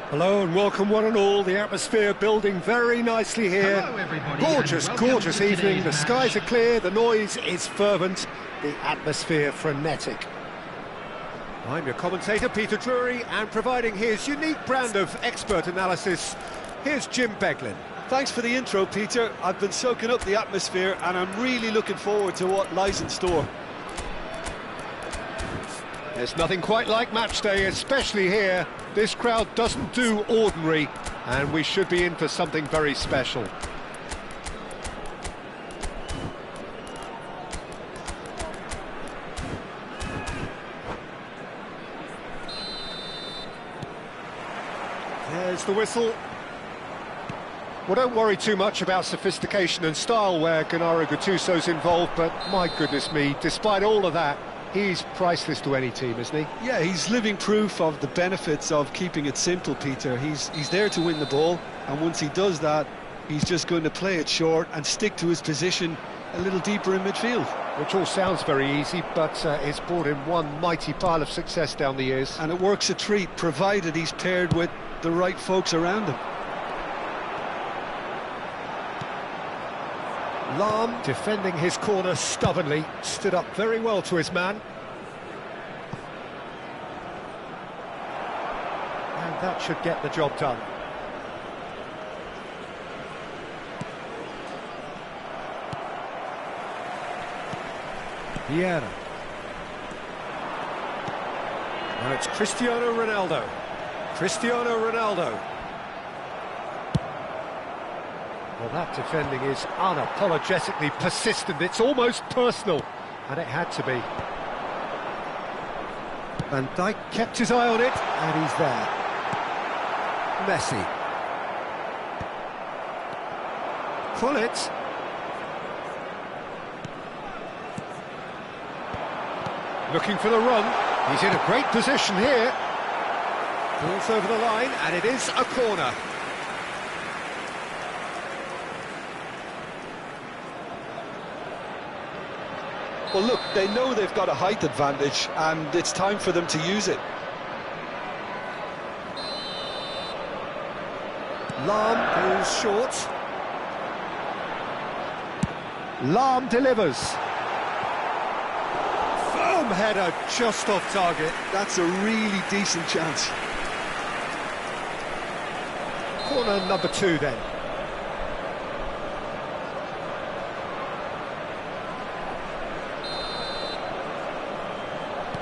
Hello and welcome one and all, the atmosphere building very nicely here. Gorgeous, gorgeous evening, the skies are clear, the noise is fervent, the atmosphere frenetic. I'm your commentator Peter Drury, and providing his unique brand of expert analysis, here's Jim Beglin. Thanks for the intro, Peter. I've been soaking up the atmosphere and I'm really looking forward to what lies in store. There's nothing quite like match day, especially here. This crowd doesn't do ordinary, and we should be in for something very special. There's the whistle. Well, don't worry too much about sophistication and style where Gennaro Gattuso's involved, but my goodness me, despite all of that, he's priceless to any team, isn't he? Yeah, he's living proof of the benefits of keeping it simple, Peter. He's there to win the ball, and once he does that, he's just going to play it short and stick to his position a little deeper in midfield. Which all sounds very easy, but it's brought him one mighty pile of success down the years. And it works a treat, provided he's paired with the right folks around him. Lahm, defending his corner stubbornly, stood up very well to his man. And that should get the job done. Vieira. Now it's Cristiano Ronaldo. Cristiano Ronaldo. Well, that defending is unapologetically persistent. It's almost personal, and it had to be. Van Dijk kept his eye on it, and he's there. Messi. Gullit. Looking for the run. He's in a great position here. Ball's over the line, and it is a corner. Well, look, they know they've got a height advantage, and it's time for them to use it. Lahm goes short. Lahm delivers. Firm header just off target. That's a really decent chance. Corner number 2 then.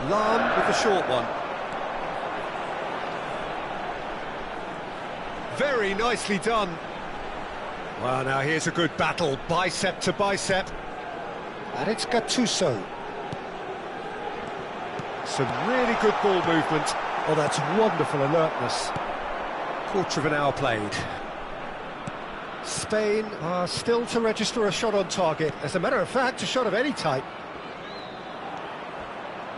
Lahm with the short one. Very nicely done. Well, now here's a good battle, bicep to bicep. And it's Gattuso. Some really good ball movement. Oh, that's wonderful alertness. Quarter of an hour played. Spain are still to register a shot on target. As a matter of fact, a shot of any type.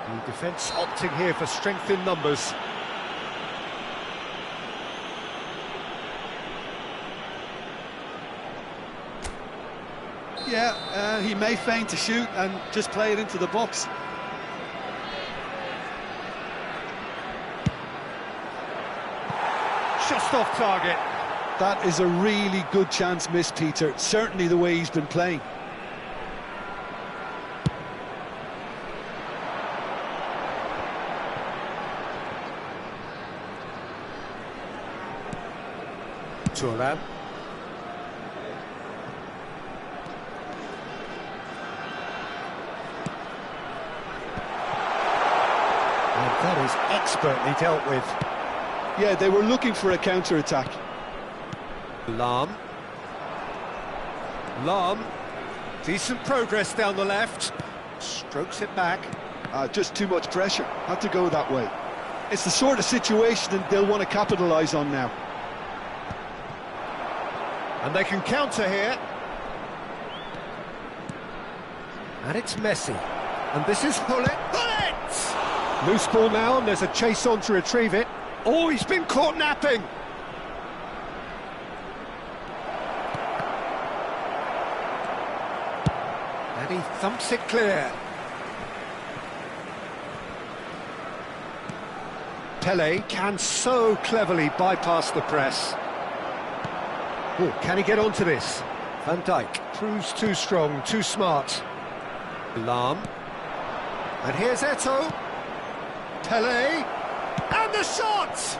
The defence opting here for strength in numbers. Yeah, he may feign to shoot and just play it into the box. Just off target. That is a really good chance missed, Peter. Certainly the way he's been playing. Thuram. And that is expertly dealt with. Yeah, they were looking for a counter-attack. Lahm. Lahm. Decent progress down the left. Strokes it back. Just too much pressure. Had to go that way. It's the sort of situation that they'll want to capitalise on now. And they can counter here. And it's Messi. And this is Gullit. Gullit! Loose ball now, and there's a chase on to retrieve it. Oh, he's been caught napping. And he thumps it clear. Pelé can so cleverly bypass the press. Oh, can he get onto this? Van Dijk proves too strong, too smart. Lahm. And here's Eto'o. Pelé. And the shot!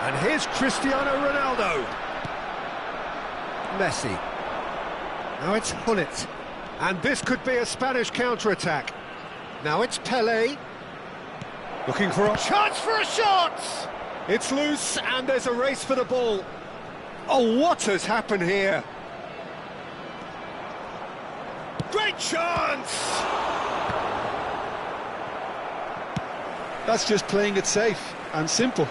And here's Cristiano Ronaldo. Messi. Now it's Gullit. And this could be a Spanish counter-attack. Now it's Pelé. Looking for a chance for a shot! It's loose, and there's a race for the ball. Oh, what has happened here? Great chance! That's just playing it safe and simple.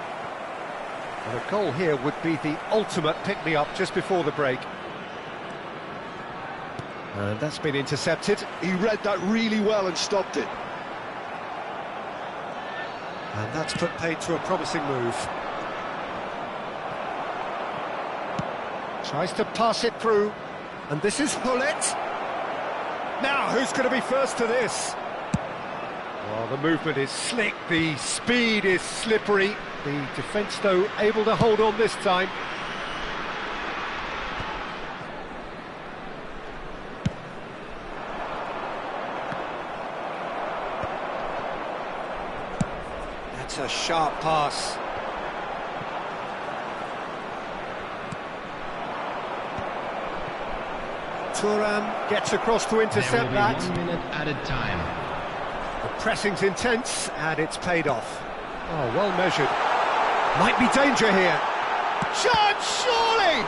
Well, a goal here would be the ultimate pick-me-up just before the break. And that's been intercepted. He read that really well and stopped it. And that's put paid to a promising move. Tries to pass it through. And this is Hullet. Now, who's going to be first to this? Well, the movement is slick, the speed is slippery. The defence, though, able to hold on this time. That's a sharp pass. Thuram gets across to intercept that. 1 minute added time. The pressing's intense, and it's paid off. Oh, well measured. Might be danger here. Chance, surely!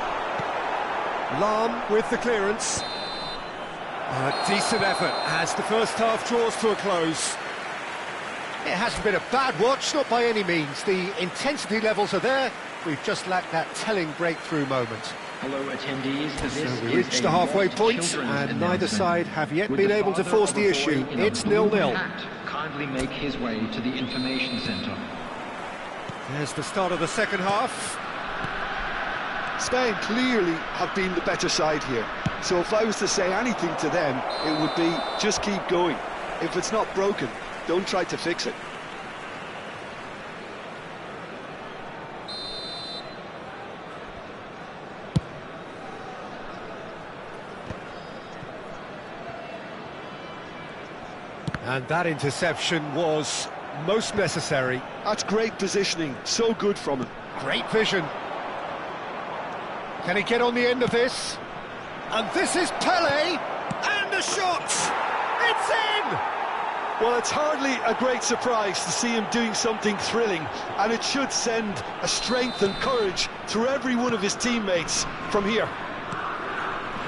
Lahm with the clearance. A decent effort as the first half draws to a close. It hasn't been a bad watch, not by any means. The intensity levels are there. We've just lacked that telling breakthrough moment. Hello attendees, So we reached the halfway point, and neither side have yet been able to force the issue. It's 0-0. Kindly make his way to the information centre. There's the start of the second half. Spain clearly have been the better side here. So if I was to say anything to them, it would be just keep going. If it's not broken, don't try to fix it. And that interception was most necessary. That's great positioning, so good from him. Great vision. Can he get on the end of this? And this is Pele, and the shot! It's in! Well, it's hardly a great surprise to see him doing something thrilling, and it should send a strength and courage through every one of his teammates from here.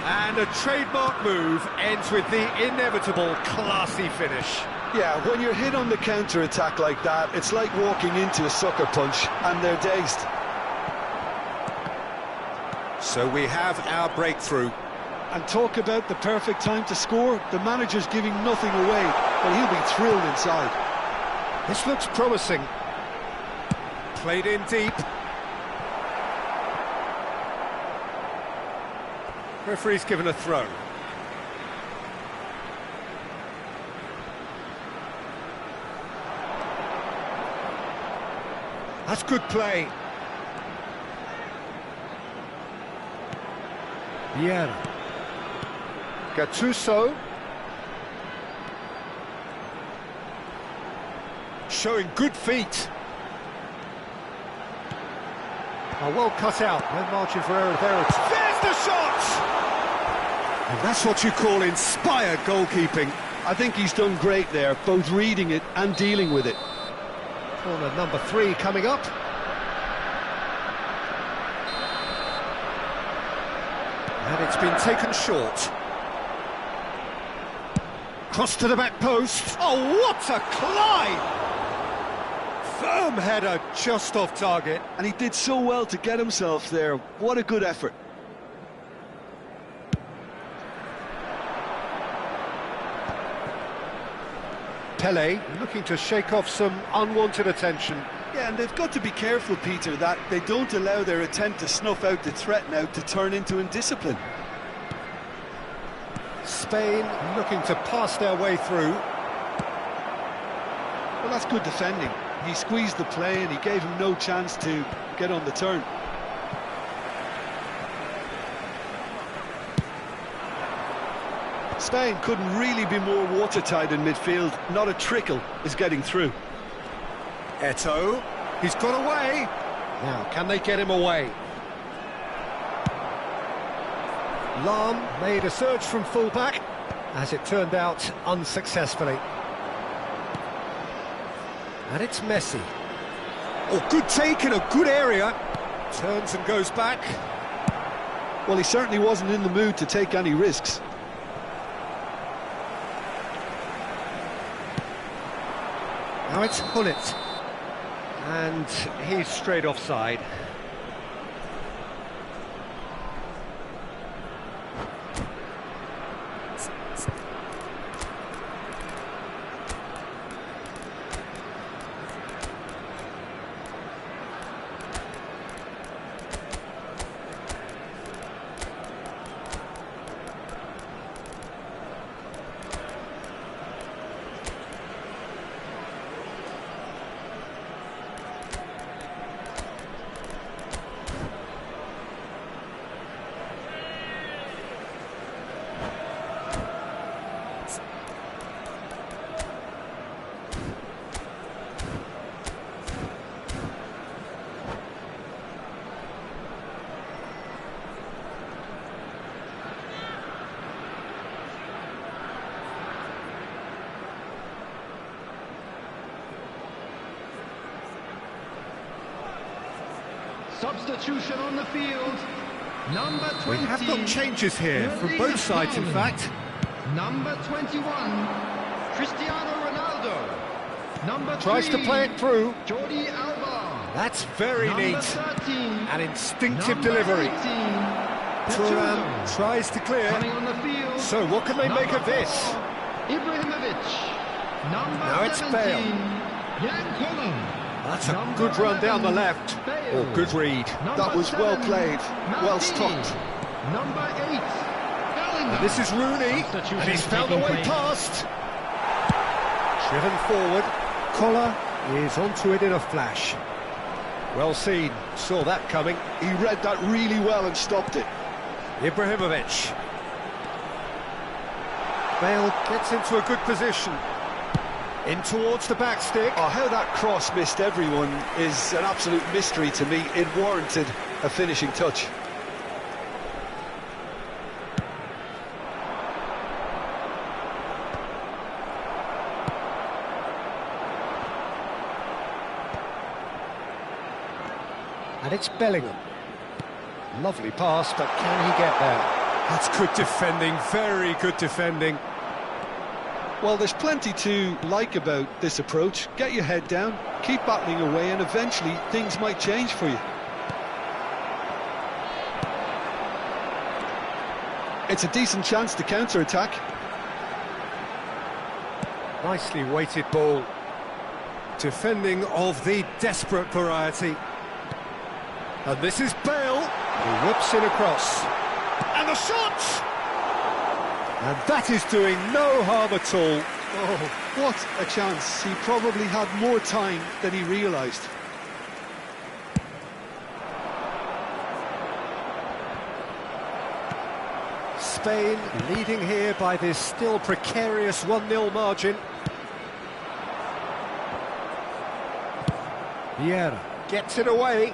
And a trademark move ends with the inevitable classy finish. Yeah, when you're hit on the counter-attack like that, it's like walking into a sucker punch, and they're dazed. So we have our breakthrough. And talk about the perfect time to score. The manager's giving nothing away, but he'll be thrilled inside. This looks promising. Played in deep. Referee's given a throw. That's good play. Vieira. Gattuso. Showing good feet. Oh, well cut out. No margin for error there. There's the shot! And that's what you call inspired goalkeeping. I think he's done great there, both reading it and dealing with it. Corner number 3 coming up. And it's been taken short. Cross to the back post. Oh, what a climb! Firm header just off target. And he did so well to get himself there. What a good effort. Pele looking to shake off some unwanted attention. Yeah, and they've got to be careful, Peter, that they don't allow their attempt to snuff out the threat now to turn into indiscipline. Spain looking to pass their way through. Well, that's good defending. He squeezed the play and he gave him no chance to get on the turn. Spain couldn't really be more watertight in midfield. Not a trickle is getting through. Eto'o, he's got away. Now, can they get him away? Lahm made a surge from full-back, as it turned out unsuccessfully. And it's Messi. Oh, good take in a good area. Turns and goes back. Well, he certainly wasn't in the mood to take any risks. Now it's Hullet. And he's straight offside. Substitution on the field. Number 20. We have got changes here from both sides, in fact. Number 21, Cristiano Ronaldo. Number 3, Tries to play it through. Jordi Alba. That's very Number neat. 13, An instinctive number delivery. 18, Thuram Gattuso. tries to clear. Coming on the field. So what can they make of this? Ibrahimovic. Number Now it's 17, Bale. Jan Kollum. That's a Number good run down the 11, left. Bale. Or good read. That was well played, well Maldini. stopped. Number 8, Bellingham. And this is Rooney, and he's found a way past. Driven forward. Koller is onto it in a flash. Well seen, saw that coming. He read that really well and stopped it. Ibrahimovic. Bale gets into a good position. In towards the back stick. Oh, how that cross missed everyone is an absolute mystery to me. It warranted a finishing touch. And it's Bellingham. Lovely pass, but can he get there? That's good defending, very good defending. Well, there's plenty to like about this approach. Get your head down, keep battling away, and eventually things might change for you. It's a decent chance to counter-attack. Nicely weighted ball. Defending of the desperate variety. And this is Bale, who whips in across. And the shot! And that is doing no harm at all. Oh, what a chance. He probably had more time than he realised. Spain leading here by this still precarious 1-0 margin. Vieira gets it away.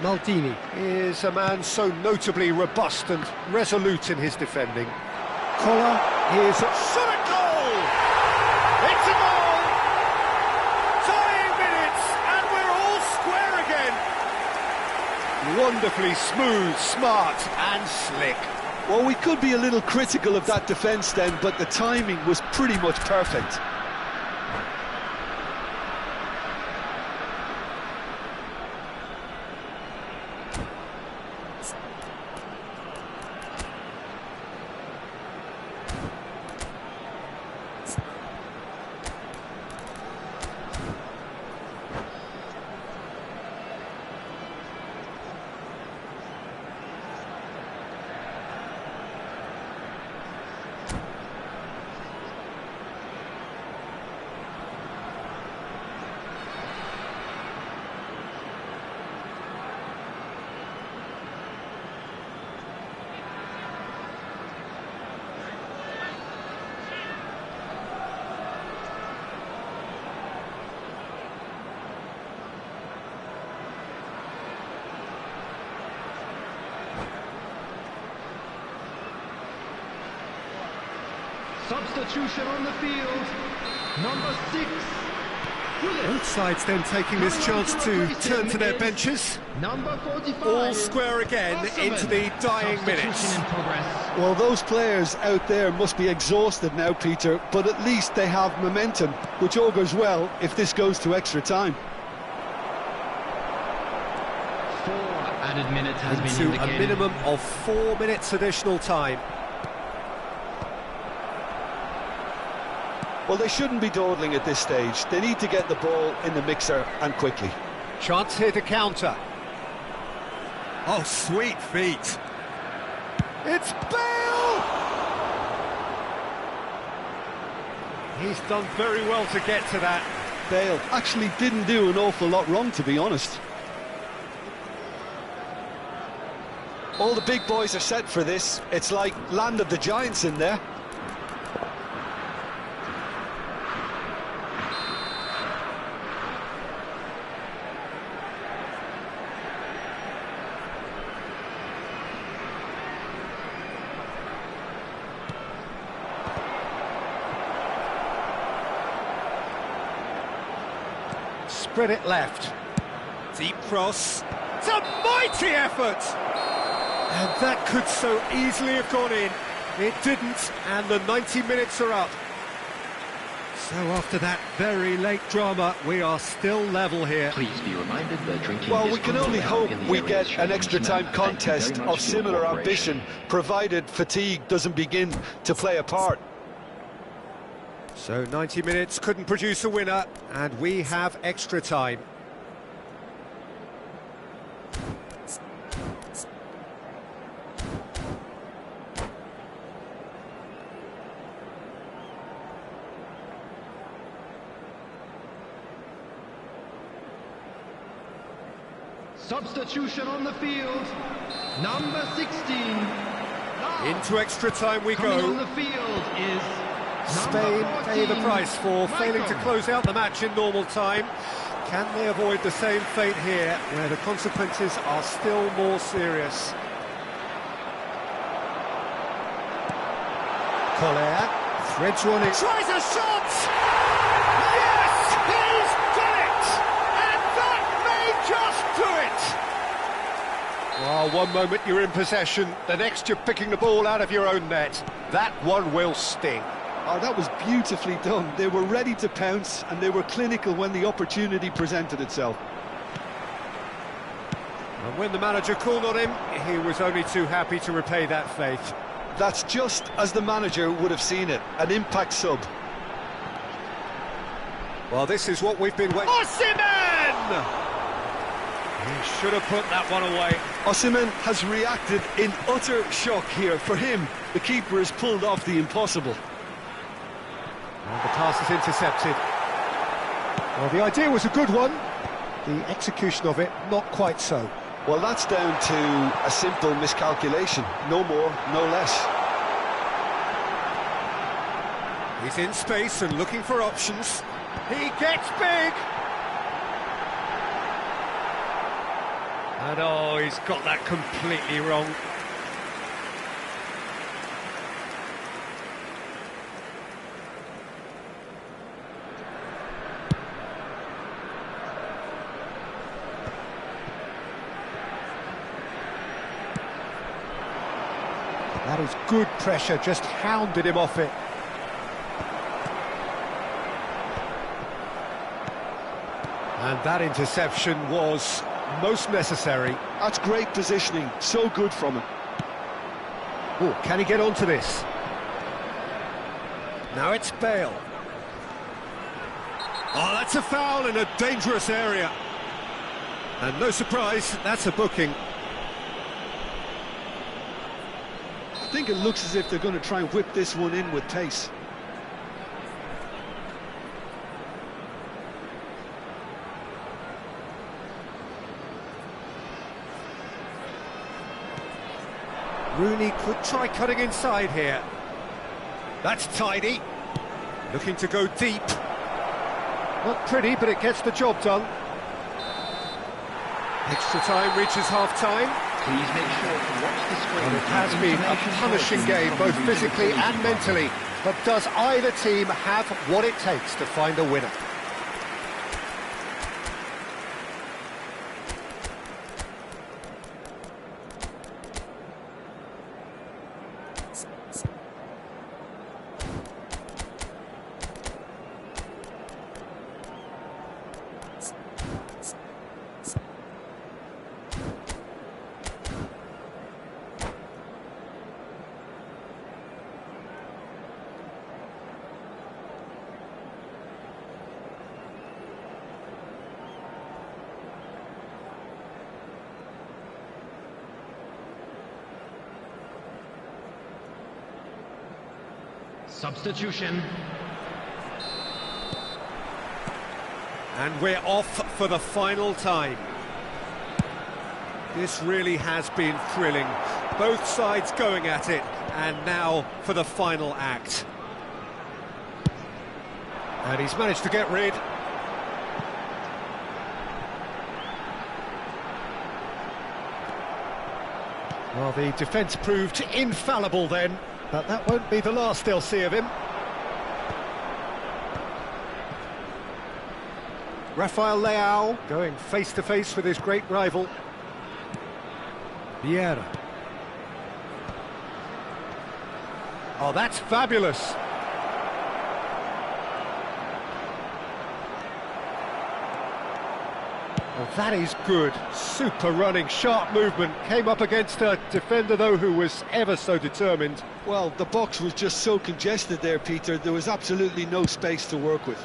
Maldini is a man so notably robust and resolute in his defending. Koller is a shot at goal! It's a goal! Tying minutes, and we're all square again! Wonderfully smooth, smart and slick. Well, we could be a little critical of that defence then, but the timing was pretty much perfect. Substitution on the field. Number 6. Both sides then taking this chance to turn to their benches. Number 45. All square again into the dying minutes. Substitution in progress. Well, those players out there must be exhausted now, Peter, but at least they have momentum, which augurs well if this goes to extra time. 4 added minutes has been To indicated. a minimum of 4 minutes additional time. Well, they shouldn't be dawdling at this stage. They need to get the ball in the mixer and quickly. Chance here to counter. Oh, sweet feet. It's Bale! He's done very well to get to that. Bale actually didn't do an awful lot wrong, to be honest. All the big boys are set for this. It's like Land of the Giants in there. Spread it left. Deep cross. It's a mighty effort! And that could so easily have gone in. It didn't, and the 90 minutes are up. So after that very late drama, we are still level here. Please be reminded that drinking Well, is we can only allowed hope in the we areas get shown an extra on the time map. Thank you very contest much of for your similar cooperation. ambition, provided fatigue doesn't begin to play a part. So 90 minutes couldn't produce a winner, and we have extra time. Substitution on the field, number 16. Into extra time we Coming on go. the field is Spain number 14, pay the price for failing to Michael. close out the match in normal time. Can they avoid the same fate here, where the consequences are still more serious? Collier threads one in. Tries a shot! Yes! He's done it! And that may just do it! Well, one moment you're in possession, the next you're picking the ball out of your own net. That one will sting. Oh, that was beautifully done. They were ready to pounce, and they were clinical when the opportunity presented itself. And when the manager called on him, he was only too happy to repay that faith. That's just as the manager would have seen it, an impact sub. Well, this is what we've been waiting... Osimhen! He should have put that one away. Osimhen has reacted in utter shock here. For him, the keeper has pulled off the impossible. And the pass is intercepted. Well, the idea was a good one. The execution of it, not quite so. Well, that's down to a simple miscalculation. No more, no less. He's in space and looking for options. He gets big! And oh, he's got that completely wrong. That is good pressure, just hounded him off it. And that interception was most necessary. That's great positioning, so good from him. Oh, can he get onto this? Now it's Bale. Oh, that's a foul in a dangerous area. And no surprise, that's a booking. I think it looks as if they're going to try and whip this one in with pace. Rooney could try cutting inside here. That's tidy. Looking to go deep. Not pretty, but it gets the job done. Extra time reaches half-time. Please make sure to watch the screen. And it has been a punishing game, both physically and mentally. But does either team have what it takes to find a winner? Substitution. And we're off for the final time. This really has been thrilling. Both sides going at it, and now for the final act. And he's managed to get rid. Well, the defence proved infallible then, but that won't be the last they'll see of him. Rafael Leao going face-to-face with his great rival. Vieira. Oh, that's fabulous. Oh, that is good. Super running, sharp movement. Came up against a defender, though, who was ever so determined. Well, the box was just so congested there, Peter. There was absolutely no space to work with.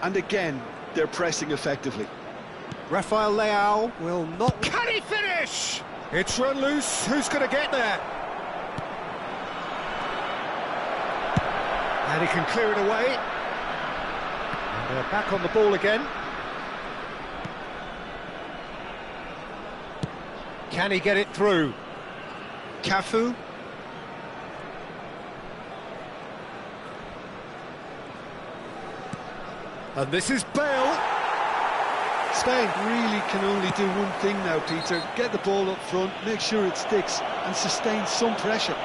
And again, they're pressing effectively. Rafael Leao will not... Can he finish? It's run loose. Who's going to get there? And he can clear it away. And they're back on the ball again. Can he get it through? Cafu. And this is Bale. Spain really can only do one thing now, Peter. Get the ball up front, make sure it sticks, and sustain some pressure.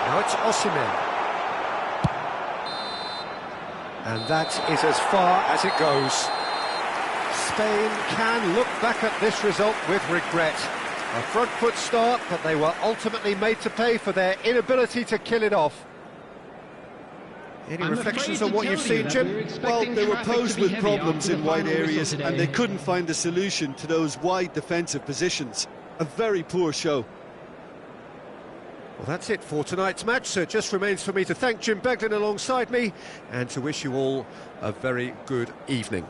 Now it's Osimhen. And that is as far as it goes. Spain can look back at this result with regret. A front foot start, but they were ultimately made to pay for their inability to kill it off. Any reflections on what you've seen, Jim? Well, they were posed with problems in wide areas and they couldn't find a solution to those wide defensive positions. A very poor show. Well, that's it for tonight's match, so it just remains for me to thank Jim Beglin alongside me and to wish you all a very good evening.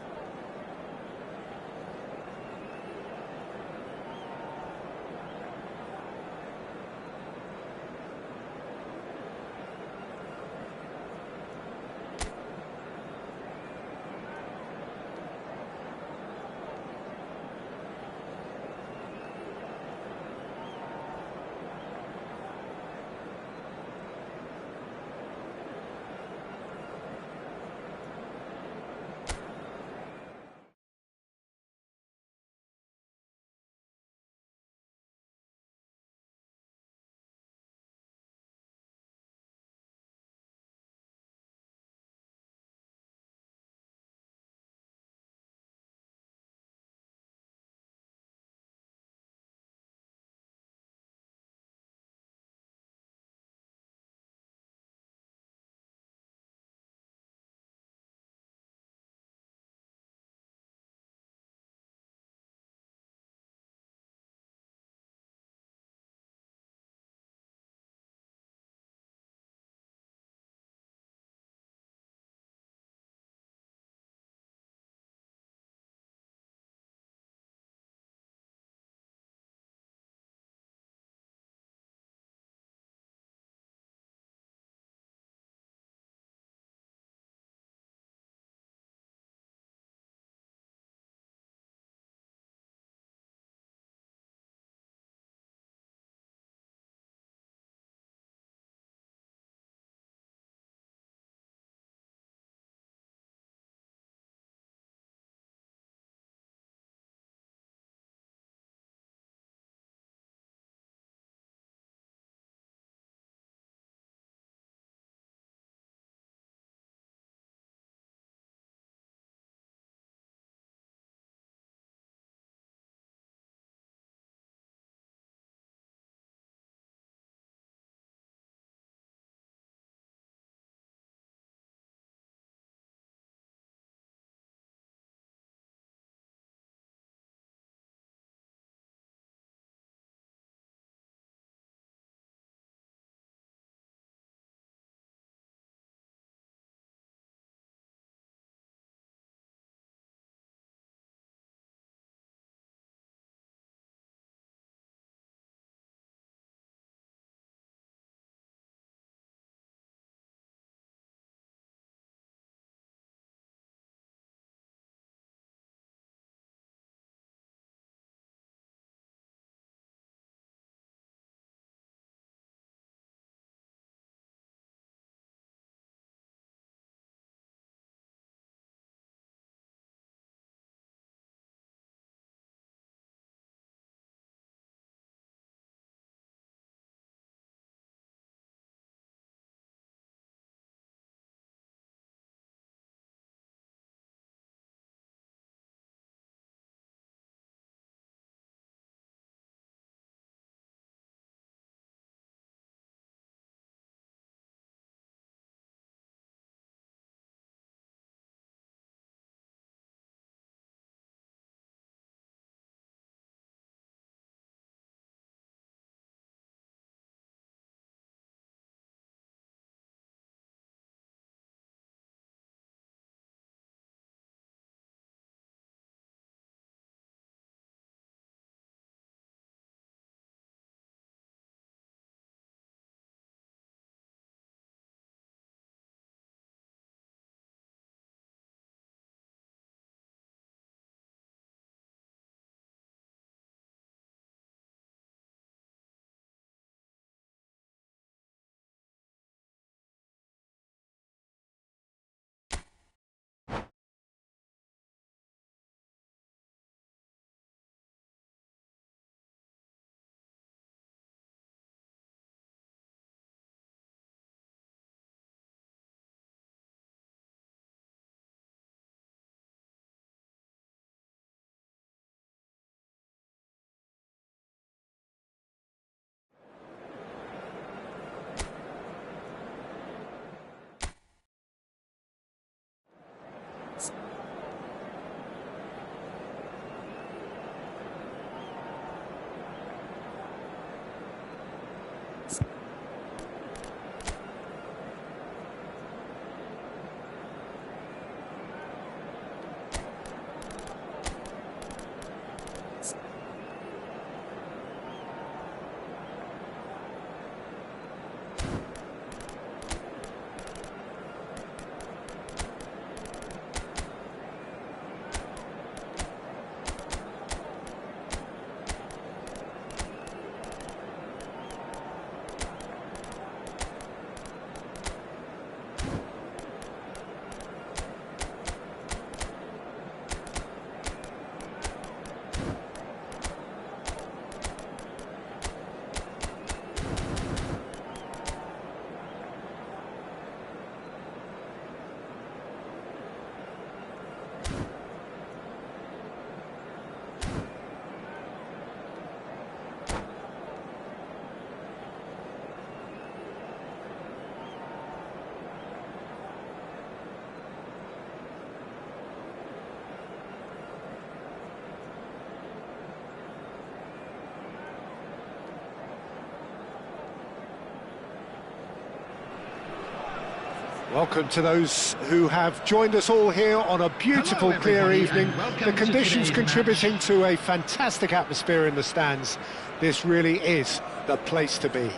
Welcome to those who have joined us all here on a beautiful, Hello, clear everybody, evening. and welcome The to conditions today's contributing match. to a fantastic atmosphere in the stands. This really is the place to be.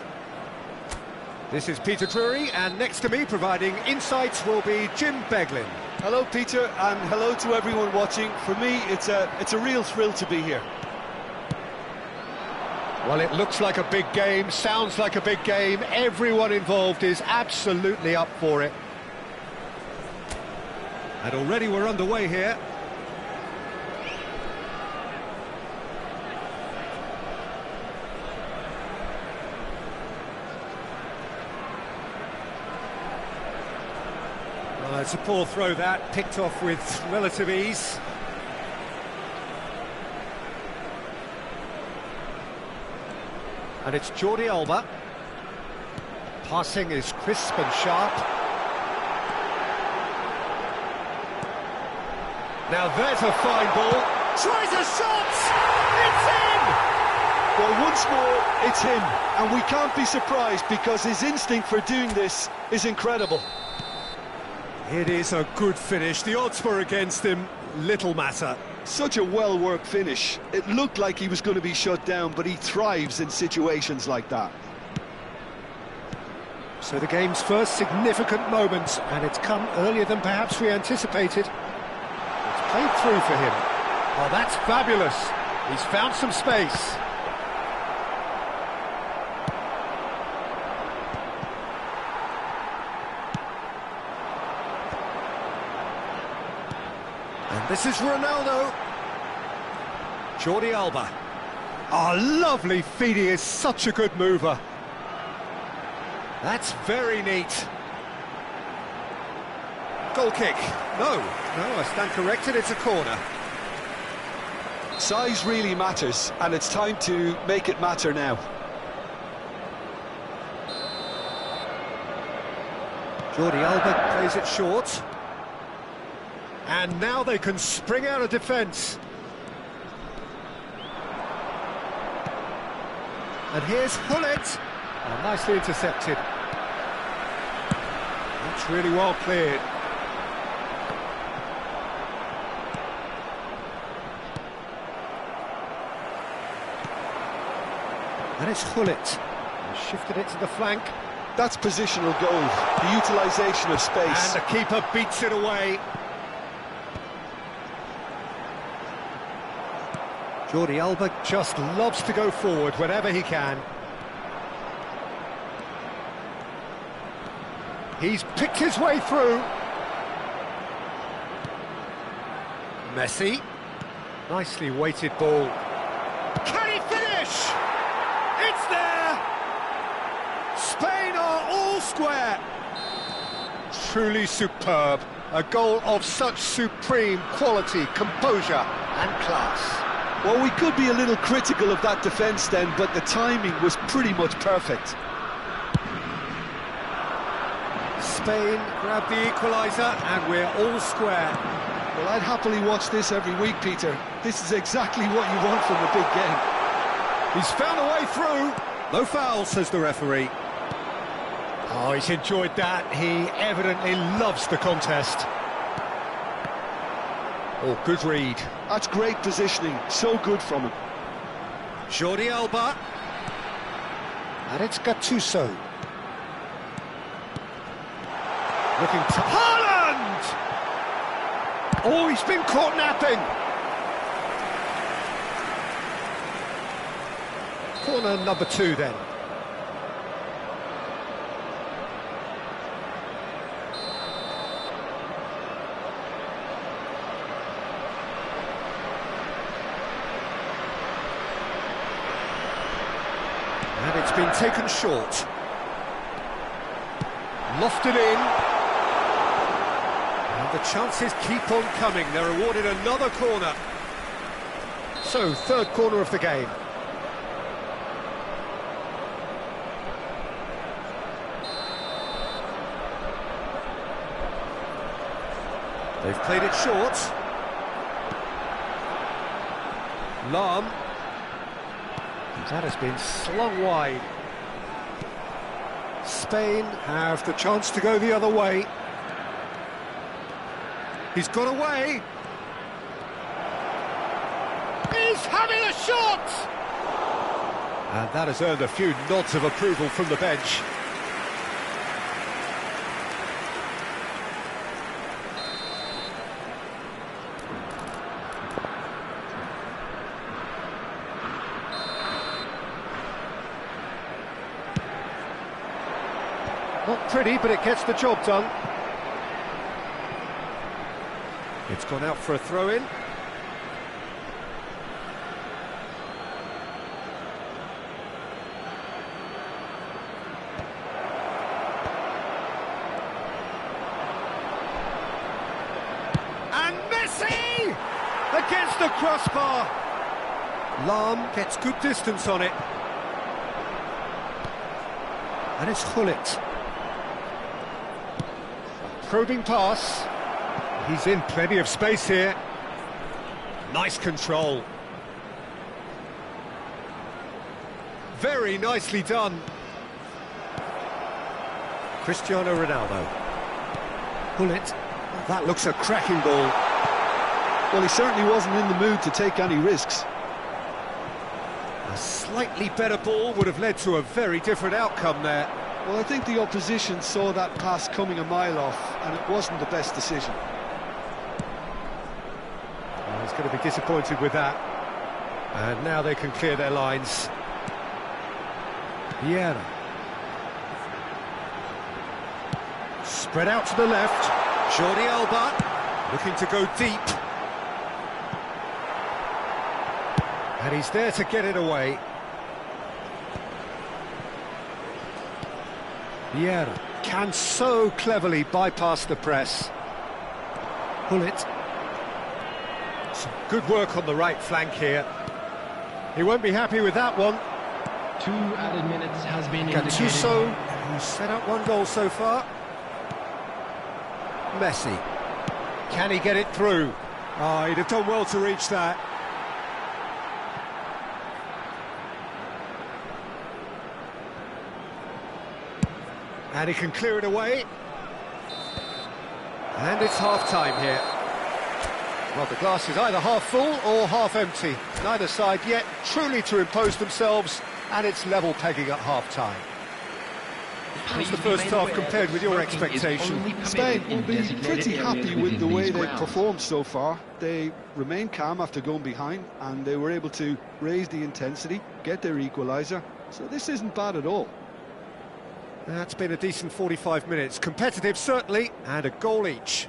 This is Peter Drury, and next to me, providing insights, will be Jim Beglin. Hello, Peter, and hello to everyone watching. For me, it's a real thrill to be here. Well, it looks like a big game, sounds like a big game. Everyone involved is absolutely up for it. And already we're underway here. Well, it's a poor throw that, picked off with relative ease. And it's Jordi Alba. Passing is crisp and sharp. Now there's a fine ball. Tries a shot! It's in! Well, once more, it's him, and we can't be surprised because his instinct for doing this is incredible. It is a good finish. The odds were against him. Little matter. Such a well-worked finish. It looked like he was going to be shut down, but he thrives in situations like that. So the game's first significant moment, and it's come earlier than perhaps we anticipated. It's played through for him. Oh, that's fabulous. He's found some space. And this is Ronaldo. Jordi Alba. Oh, lovely feed. He is such a good mover. That's very neat. Goal kick. No, I stand corrected, it's a corner. Size really matters, and it's time to make it matter now. Jordi Alba plays it short. And now they can spring out of defence. And here's Hullet. Oh, nicely intercepted. That's really well cleared. And it's Hullet. Shifted it to the flank. That's positional goal, the utilisation of space. And the keeper beats it away. Jordi Alba just loves to go forward whenever he can. He's picked his way through. Messi. Nicely weighted ball. Can he finish? It's there! Spain are all square. Truly superb. A goal of such supreme quality, composure and class. Well, we could be a little critical of that defence then, but the timing was pretty much perfect. Spain grab the equaliser and we're all square. Well, I'd happily watch this every week, Peter. This is exactly what you want from a big game. He's found a way through. No foul, says the referee. Oh, he's enjoyed that. He evidently loves the contest. Oh, good read. That's great positioning, so good from him. Jordi Alba. And it's Gattuso. Looking to Haaland! Oh, he's been caught napping. Corner number 2 then. And it's been taken short. Lofted in. And the chances keep on coming. They're awarded another corner. So, third corner of the game. They've played it short. Lahm. That has been slung wide. Spain have the chance to go the other way. He's got away. He's having a shot! And that has earned a few nods of approval from the bench. Not pretty, but it gets the job done. It's gone out for a throw-in. And Messi! Against the crossbar. Lahm gets good distance on it. And it's Gullit. Probing pass. He's in plenty of space here. Nice control. Very nicely done. Cristiano Ronaldo. Gullit. That looks a cracking ball. Well, he certainly wasn't in the mood to take any risks. A slightly better ball would have led to a very different outcome there. Well, I think the opposition saw that pass coming a mile off, and it wasn't the best decision. Well, he's going to be disappointed with that. And now they can clear their lines. Vieira. Spread out to the left. Jordi Alba looking to go deep. And he's there to get it away. Vieira can so cleverly bypass the press. Gullit. Some good work on the right flank here. He won't be happy with that one. 2 added minutes has been indicated. Gattuso, who's set up 1 goal so far. Messi. Can he get it through? Oh, he'd have done well to reach that. And he can clear it away. And it's half-time here. Well, the glass is either half full or half empty. Neither side yet truly to impose themselves, and it's level pegging at half-time. How's the first half compared with your expectation? Spain will be pretty happy with the way they've performed so far. They remained calm after going behind, and they were able to raise the intensity, get their equaliser. So this isn't bad at all. That's been a decent 45 minutes. Competitive, certainly, and a goal each.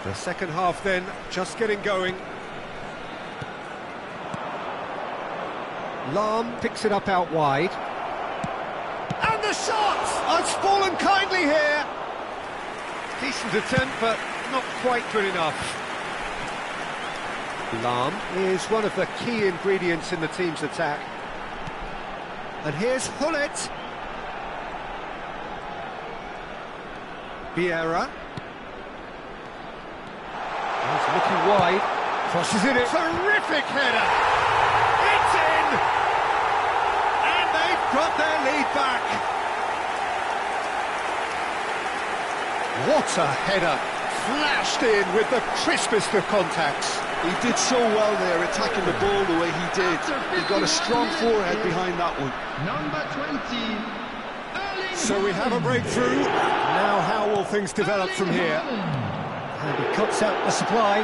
The second half then, just getting going. Lahm picks it up out wide. And the shot! It's fallen kindly here. Decent attempt, but not quite good enough. Lahm is one of the key ingredients in the team's attack. And here's Gullit. Vieira. He's looking wide, crosses in it. Terrific header! It's in! And they've got their lead back. What a header! Flashed in with the crispest of contacts. He did so well there, attacking the ball the way he did. He got a strong forehead behind that one. Number 20. So we have a breakthrough. Now how will things develop from here? And he cuts out the supply.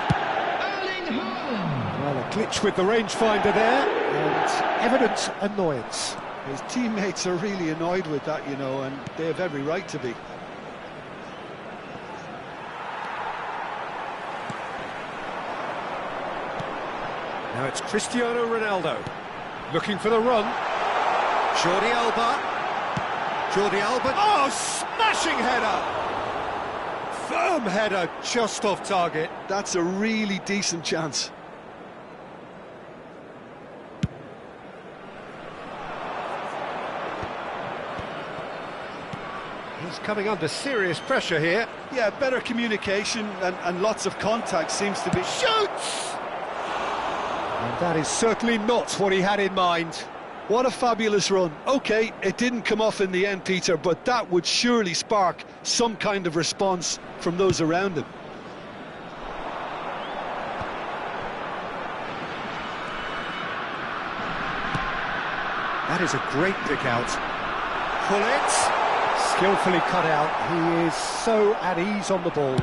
Well, a glitch with the rangefinder there, and evident annoyance. His teammates are really annoyed with that, you know, and they have every right to be. Now it's Cristiano Ronaldo. Looking for the run. Jordi Alba. Jordi Alba. Oh, smashing header! Firm header, just off target. That's a really decent chance. He's coming under serious pressure here. Yeah, better communication and lots of contact seems to be... Shoots! And that is certainly not what he had in mind. What a fabulous run. OK, it didn't come off in the end, Peter, but that would surely spark some kind of response from those around him. That is a great pick out. Pull it. Skillfully cut out. He is so at ease on the ball.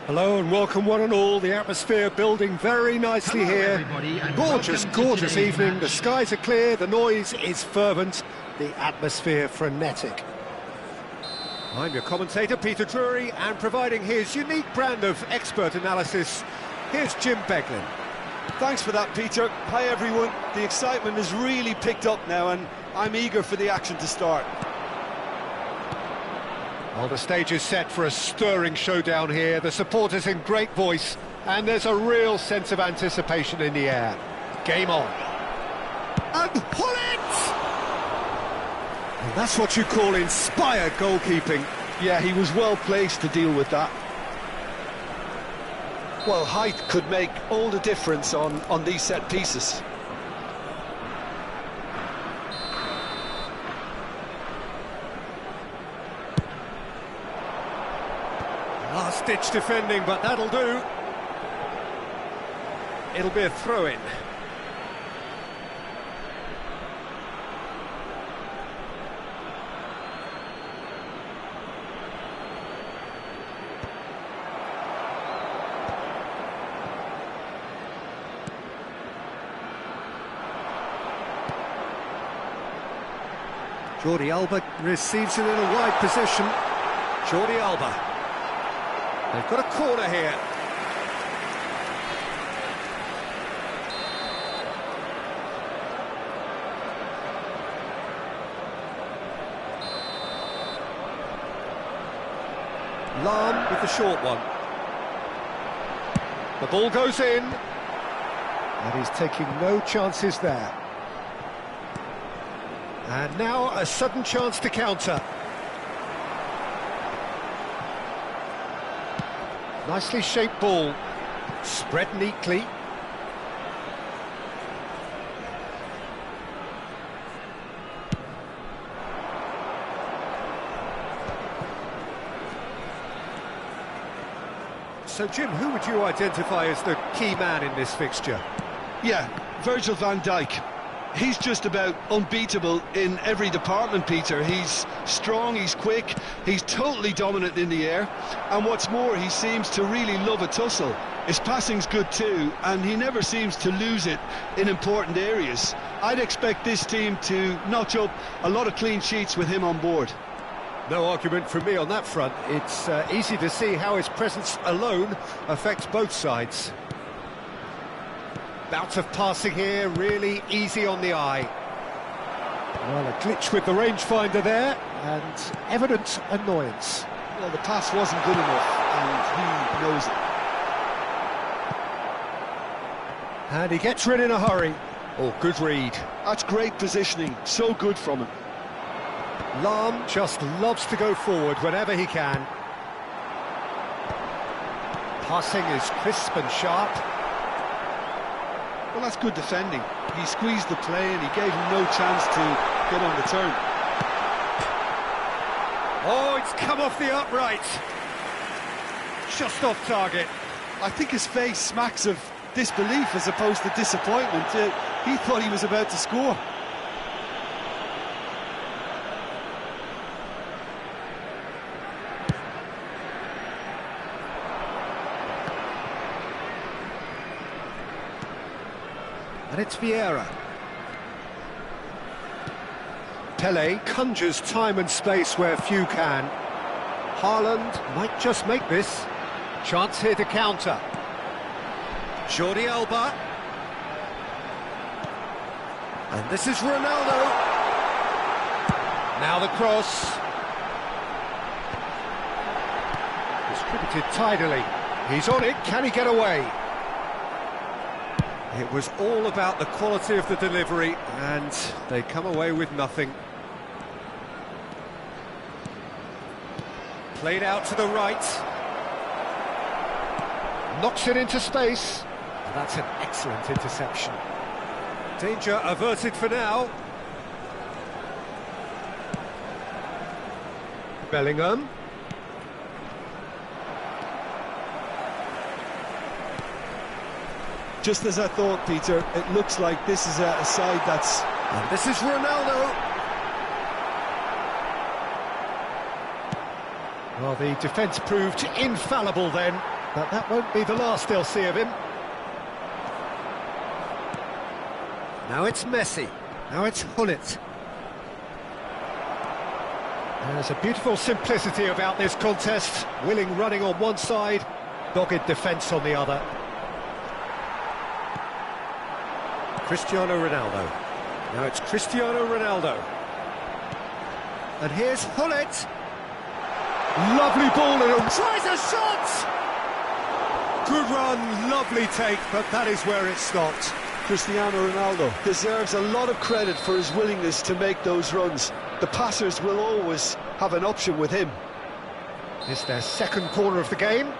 Hello and welcome one and all. The atmosphere building very nicely here. Gorgeous, gorgeous evening. The skies are clear, the noise is fervent, the atmosphere frenetic. I'm your commentator, Peter Drury, and providing his unique brand of expert analysis, here's Jim Beglin. Thanks for that, Peter. Hi, everyone. The excitement has really picked up now, and I'm eager for the action to start. Well, the stage is set for a stirring showdown here. The supporters in great voice, and there's a real sense of anticipation in the air. Game on. And pull it! Well, that's what you call inspired goalkeeping. Yeah, he was well placed to deal with that. Well, height could make all the difference on these set pieces. Last-ditch defending, but that'll do. It'll be a throw-in. Jordi Alba receives it in a wide position. Jordi Alba. They've got a corner here. Lahm with the short one. The ball goes in. And he's taking no chances there. And now a sudden chance to counter. Nicely shaped ball, spread neatly. So Jim, who would you identify as the key man in this fixture? Yeah, Virgil van Dijk. He's just about unbeatable in every department, Peter. He's strong, he's quick, he's totally dominant in the air, and what's more, he seems to really love a tussle. His passing's good too, and he never seems to lose it in important areas. I'd expect this team to notch up a lot of clean sheets with him on board. No argument from me on that front. It's easy to see how his presence alone affects both sides. Bout of passing here, really easy on the eye. Well, a glitch with the rangefinder there, and evident annoyance. Well, the pass wasn't good enough, and he knows it. And he gets rid in a hurry. Oh, good read. That's great positioning, so good from him. Lahm just loves to go forward whenever he can. Passing is crisp and sharp. Well, that's good defending. He squeezed the play and he gave him no chance to get on the turn. Oh, it's come off the upright. Just off target. I think his face smacks of disbelief as opposed to disappointment. He thought he was about to score. And it's Vieira. Pele conjures time and space where few can. Haaland might just make this. Chance here to counter. Jordi Alba. And this is Ronaldo. Now the cross. Distributed tidily. He's on it, can he get away? It was all about the quality of the delivery, and they come away with nothing. Played out to the right. Knocks it into space. That's an excellent interception. Danger averted for now. Bellingham. Just as I thought, Peter, it looks like this is a side that's... And this is Ronaldo. Well, the defence proved infallible then. But that won't be the last they'll see of him. Now it's Messi. Now it's Gullit. There's a beautiful simplicity about this contest. Willing running on one side, dogged defence on the other. Cristiano Ronaldo. Now it's Cristiano Ronaldo. And here's Gullit. Lovely ball and tries a shot! Good run, lovely take, but that is where it stopped. Cristiano Ronaldo deserves a lot of credit for his willingness to make those runs. The passers will always have an option with him. It's their second corner of the game.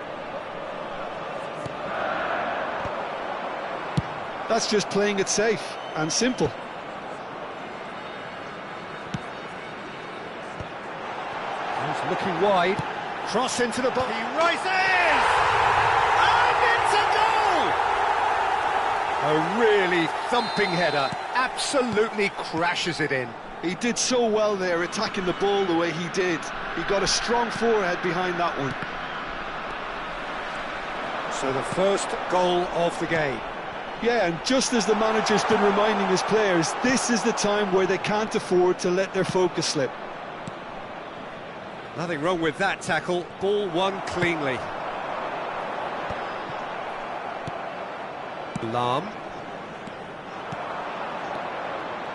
That's just playing it safe and simple. He's looking wide. Cross into the box. He rises! And it's a goal! A really thumping header. Absolutely crashes it in. He did so well there, attacking the ball the way he did. He got a strong forehead behind that one. So the first goal of the game. Yeah, and just as the manager's been reminding his players, this is the time where they can't afford to let their focus slip. Nothing wrong with that tackle. Ball won cleanly. Lahm.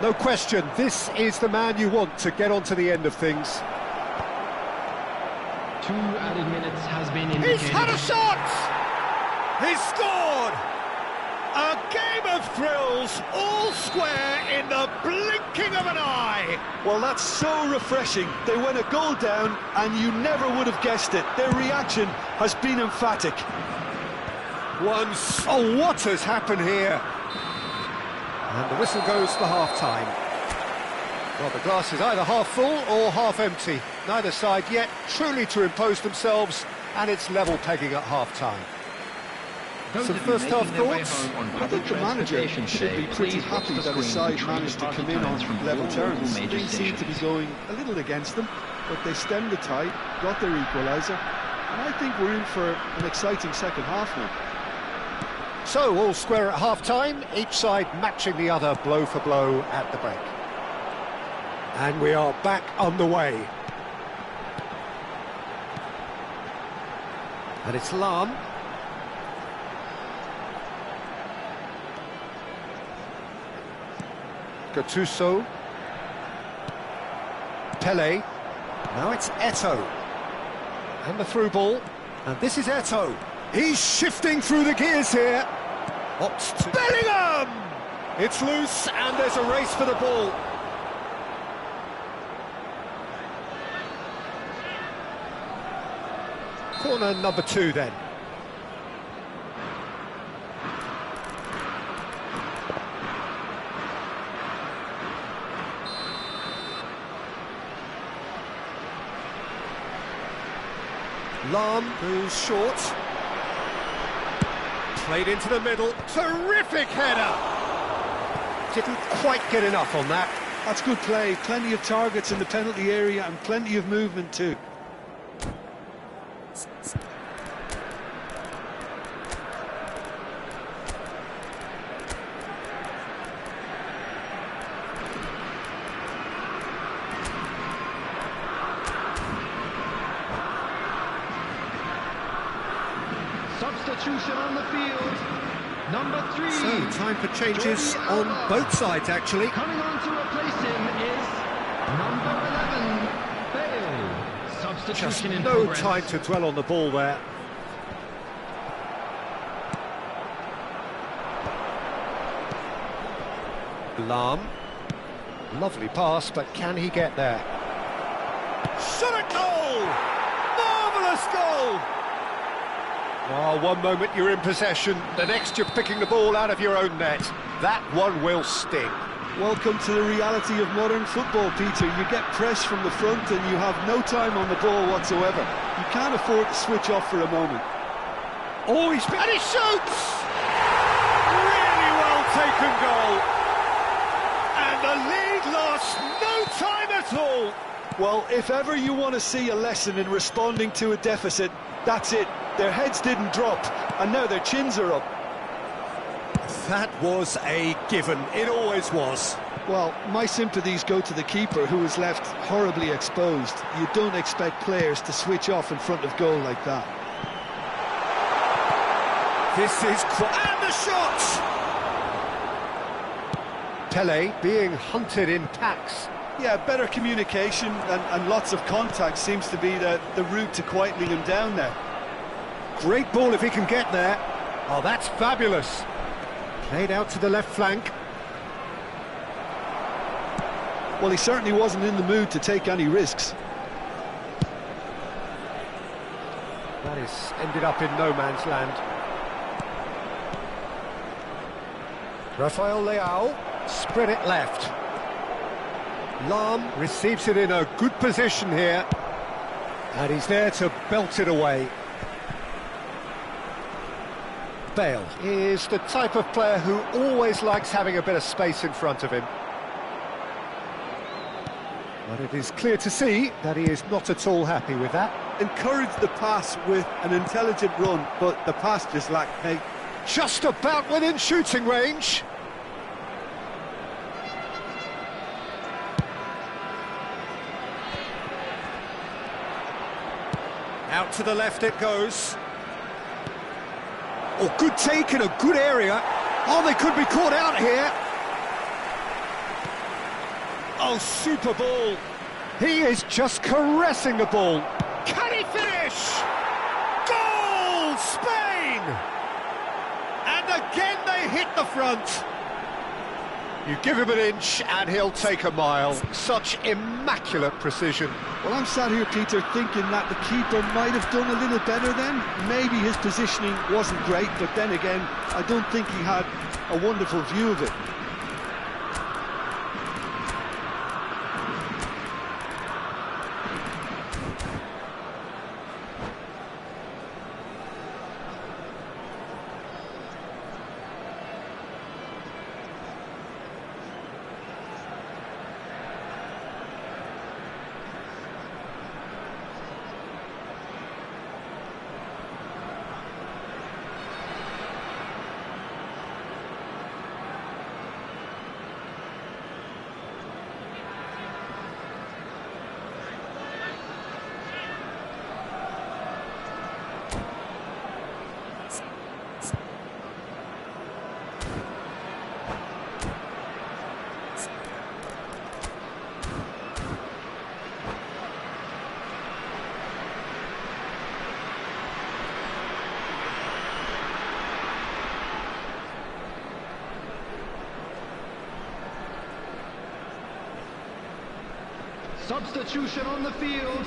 No question, this is the man you want to get onto the end of things. 2 added minutes has been indicated. He's had a shot! He's scored! A game of thrills, all square in the blinking of an eye! Well, that's so refreshing. They went a goal down and you never would have guessed it. Their reaction has been emphatic. Oh, what has happened here? And the whistle goes for half-time. Well, the glass is either half full or half empty. Neither side yet truly to impose themselves, and it's level pegging at half-time. Some first-half thoughts? I think the manager should be pretty happy that his side managed to come in on level terms. Things seem to be going a little against them, but they stemmed the tide, got their equaliser, and I think we're in for an exciting second half now. So, all square at half-time, each side matching the other blow for blow at the break. And we are back underway. And it's Lahm. Gattuso. Pele. Now it's Eto'o. And the through ball. And this is Eto'o. He's shifting through the gears here. Opts to Bellingham! It's loose and there's a race for the ball. Corner number 2 then. Lahm goes short. Played into the middle. Terrific header! Didn't quite get enough on that. That's good play. Plenty of targets in the penalty area and plenty of movement too. Substitution on the field. Number 3. So, time for changes on both sides, actually. Coming on to replace him is number 11, Bale. Substitution Just in no progress. time to dwell on the ball there. Lahm. Lovely pass, but can he get there? Shot at goal! Marvellous goal! Oh, one moment you're in possession, the next you're picking the ball out of your own net. That one will sting. Welcome to the reality of modern football, Peter. You get press from the front and you have no time on the ball whatsoever. You can't afford to switch off for a moment. Oh, and he shoots! Really well taken goal. And the lead lost no time at all. Well, if ever you want to see a lesson in responding to a deficit, that's it. Their heads didn't drop, and now their chins are up. That was a given. It always was. Well, my sympathies go to the keeper, who was left horribly exposed. You don't expect players to switch off in front of goal like that. This is... and the shot! Pele being hunted in packs. Yeah, better communication and lots of contact seems to be the route to quietening him down now. Great ball if he can get there. Oh, that's fabulous. Played out to the left flank. Well, he certainly wasn't in the mood to take any risks. That is ended up in no man's land. Rafael Leao spread it left. Lahm receives it in a good position here, and he's there to belt it away. Bale is the type of player who always likes having a bit of space in front of him. But it is clear to see that he is not at all happy with that. Encouraged the pass with an intelligent run, but the pass just lacked pace. Just about within shooting range. Out to the left it goes. Oh, good take in a good area. Oh, they could be caught out here. Oh, super ball. He is just caressing the ball. Can he finish? Goal, Spain! And again they hit the front. You give him an inch and he'll take a mile. Such immaculate precision. Well, I'm sat here, Peter, thinking that the keeper might have done a little better then. Maybe his positioning wasn't great, but then again, I don't think he had a wonderful view of it. Substitution on the field,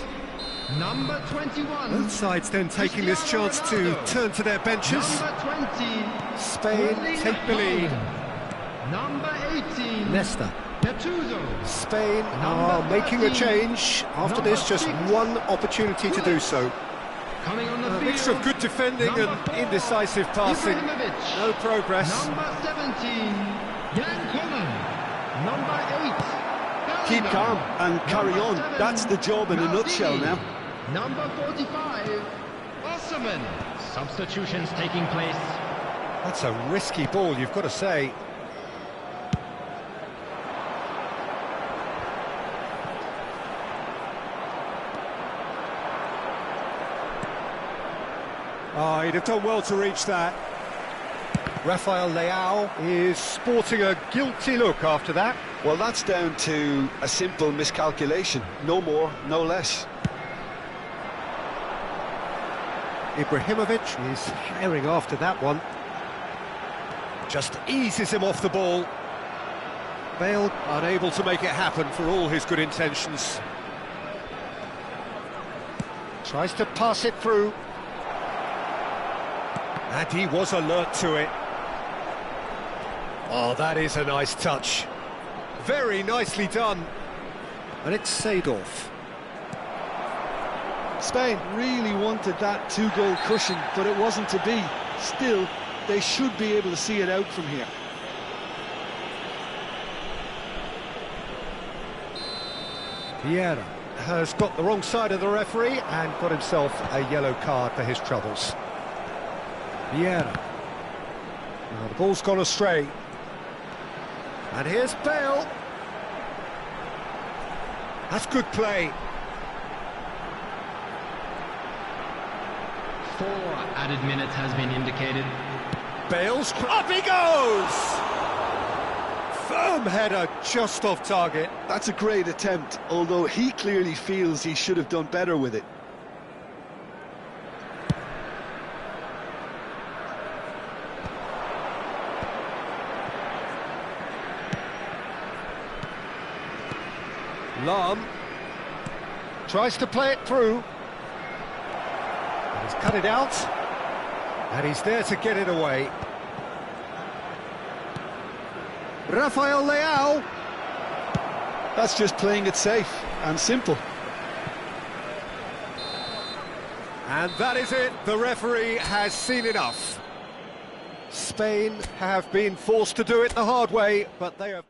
number 21. Both sides then taking this chance to turn to their benches. Number 20. Spain take the lead. Number 18. Nesta. Gattuso. Spain are making a change. After this, just one opportunity to do so. Coming on the A field. mixture of good defending and indecisive passing. Ibrahimovic. No progress. Number 17. Jan Koeman. Number 8. Keep calm and carry on. That's the job in a nutshell now. Number 45. Osserman. Substitutions taking place. That's a risky ball, you've got to say. Oh, he'd have done well to reach that. Rafael Leao is sporting a guilty look after that. Well, that's down to a simple miscalculation. No more, no less. Ibrahimovic is herring after that one. Just eases him off the ball. Bale unable to make it happen for all his good intentions. Tries to pass it through. And he was alert to it. Oh, that is a nice touch. Very nicely done. And it's Seedorf. Spain really wanted that two-goal cushion, but it wasn't to be. Still, they should be able to see it out from here. Vieira has got the wrong side of the referee and got himself a yellow card for his troubles. Vieira. Now the ball's gone astray. And here's Bale. That's good play. 4 added minutes has been indicated. Bale's... Up he goes! Firm header just off target. That's a great attempt, although he clearly feels he should have done better with it. Lahm tries to play it through. He's cut it out, and he's there to get it away. Rafael Leao. That's just playing it safe and simple. And that is it. The referee has seen enough. Spain have been forced to do it the hard way, but they have...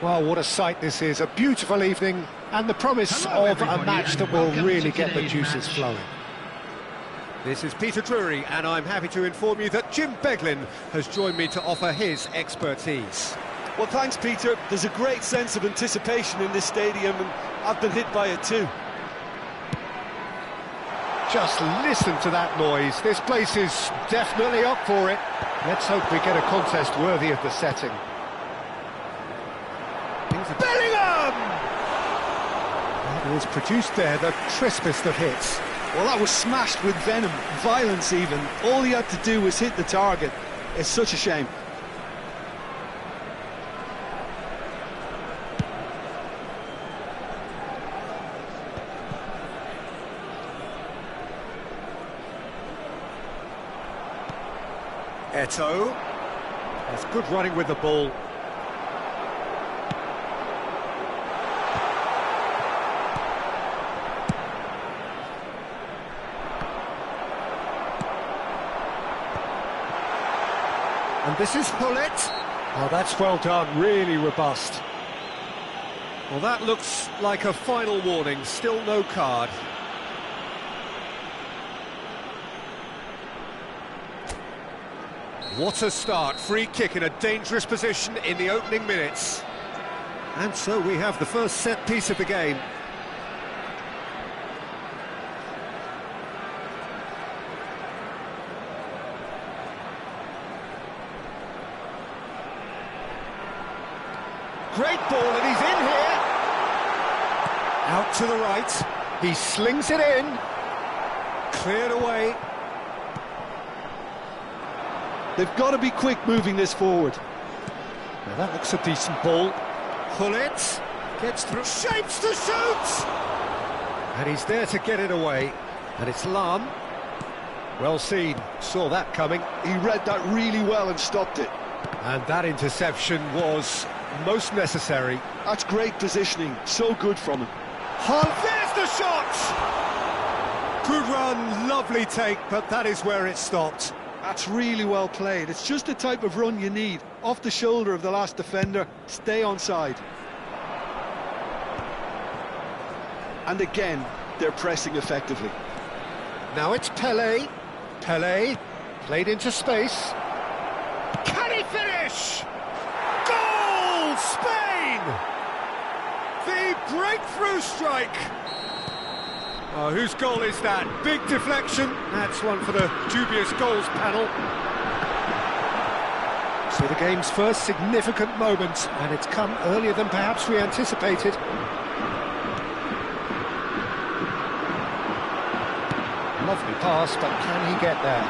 Well, what a sight this is. A beautiful evening and the promise of a match that will really get the juices flowing. This is Peter Drury, and I'm happy to inform you that Jim Beglin has joined me to offer his expertise. Well, thanks, Peter. There's a great sense of anticipation in this stadium, and I've been hit by it too. Just listen to that noise. This place is definitely up for it. Let's hope we get a contest worthy of the setting. Bellingham! That is produced there, the crispest of hits. Well, that was smashed with venom, violence even. All he had to do was hit the target. It's such a shame. Eto'o. That's good running with the ball. And this is Hullet. Oh, that's well done, really robust. Well, that looks like a final warning, still no card. What a start, free kick in a dangerous position in the opening minutes. And so we have the first set piece of the game. Great ball, and he's in here. Out to the right. He slings it in. Cleared away. They've got to be quick moving this forward. Now that looks a decent ball. Hullet gets through, shapes to shoot! And he's there to get it away. And it's Lahm. Well seen, saw that coming. He read that really well and stopped it. And that interception was most necessary. That's great positioning, so good from him. There's the shot! Good run, lovely take, but that is where it stopped. That's really well played. It's just the type of run you need. Off the shoulder of the last defender, stay onside. And again, they're pressing effectively. Now it's Pelé. Pelé, played into space. Can he finish? Goal, Spain! The breakthrough strike. Oh, whose goal is that? Big deflection. That's one for the dubious goals panel. So the game's first significant moment, and it's come earlier than perhaps we anticipated. Lovely pass, but can he get there?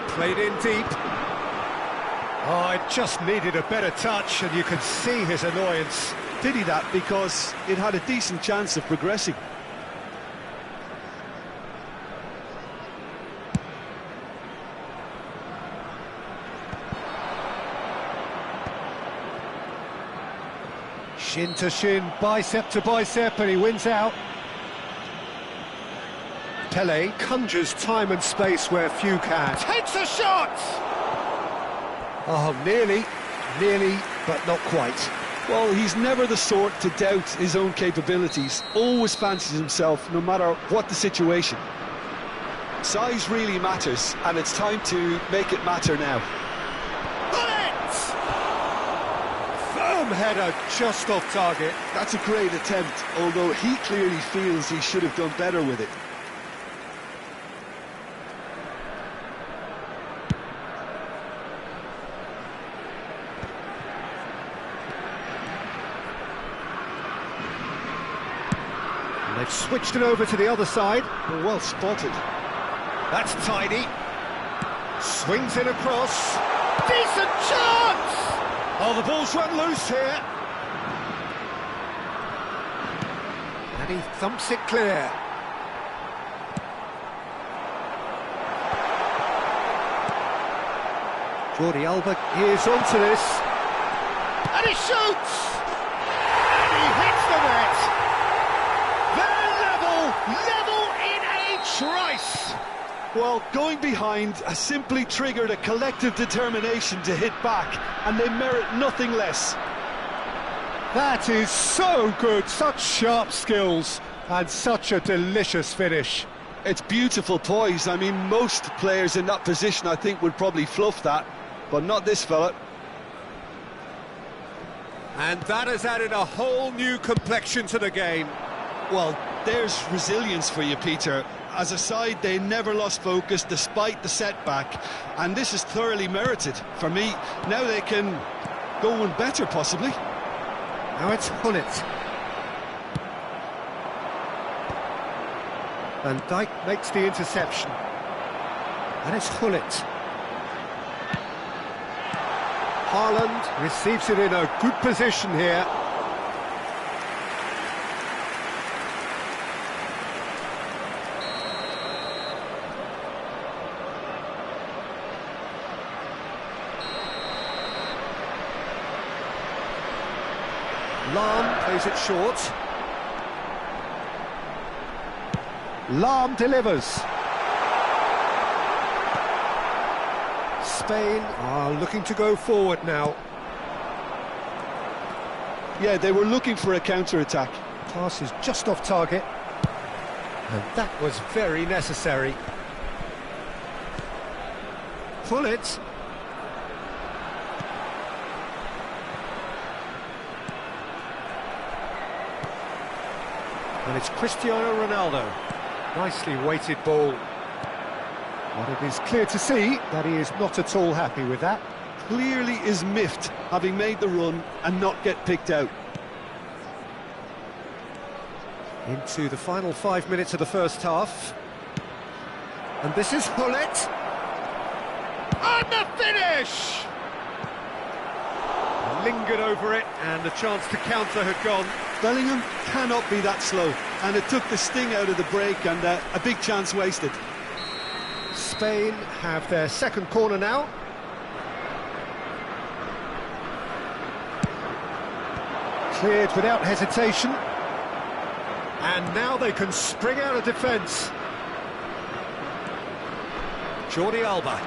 Played in deep. Oh, it just needed a better touch, and you could see his annoyance. Did he that? Because it had a decent chance of progressing. Shin to shin, bicep to bicep, and he wins out. Pelé conjures time and space where few can. Takes a shot! Oh, nearly, but not quite. Well, he's never the sort to doubt his own capabilities. Always fancies himself, no matter what the situation. Size really matters, and it's time to make it matter now. Bullet! Firm header, just off target. That's a great attempt, although he clearly feels he should have done better with it. They've switched it over to the other side. Well spotted. That's tidy. Swings it across. Decent chance! Oh, the ball's run loose here. And he thumps it clear. Jordi Alba gears onto this. And he shoots! And he hits the net! Level in a trice! Well, going behind has simply triggered a collective determination to hit back, and they merit nothing less. That is so good, such sharp skills, and such a delicious finish. It's beautiful poise. I mean, most players in that position, I think, would probably fluff that, but not this fella. And that has added a whole new complexion to the game. Well, there's resilience for you, Peter. As a side, they never lost focus despite the setback, and this is thoroughly merited. For me, now they can go one better, possibly. Now it's Hullet. Van Dijk makes the interception. And it's Hullet. Haaland receives it in a good position here. Lahm plays it short. Lahm delivers. Spain are looking to go forward now. Yeah, they were looking for a counter-attack. Pass is just off target. And that was very necessary. Pull it. And it's Cristiano Ronaldo. Nicely weighted ball. But it is clear to see that he is not at all happy with that. Clearly is miffed, having made the run and not get picked out. Into the final 5 minutes of the first half. And this is Hullet. And the finish! Lingered over it, and the chance to counter had gone. Bellingham cannot be that slow, and it took the sting out of the break, and a big chance wasted. Spain have their second corner now. Cleared without hesitation. And now they can spring out of defence. Jordi Alba.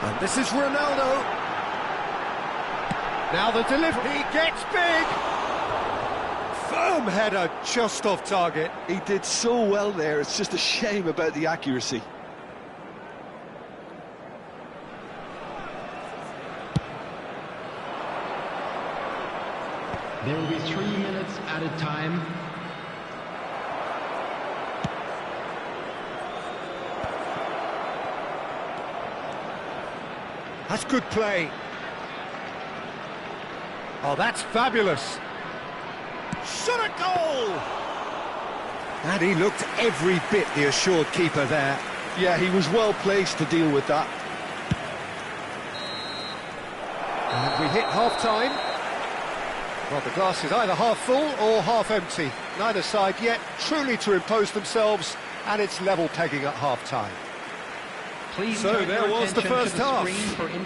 And this is Ronaldo. Now the delivery gets big. Firm header just off target. He did so well there, it's just a shame about the accuracy. There will be 3 minutes added time. That's good play. Oh, that's fabulous. Shot a goal! And he looked every bit the assured keeper there. Yeah, he was well placed to deal with that. And we hit half-time. Well, the glass is either half full or half empty. Neither side yet truly to impose themselves, and it's level pegging at half-time. So there was the first half.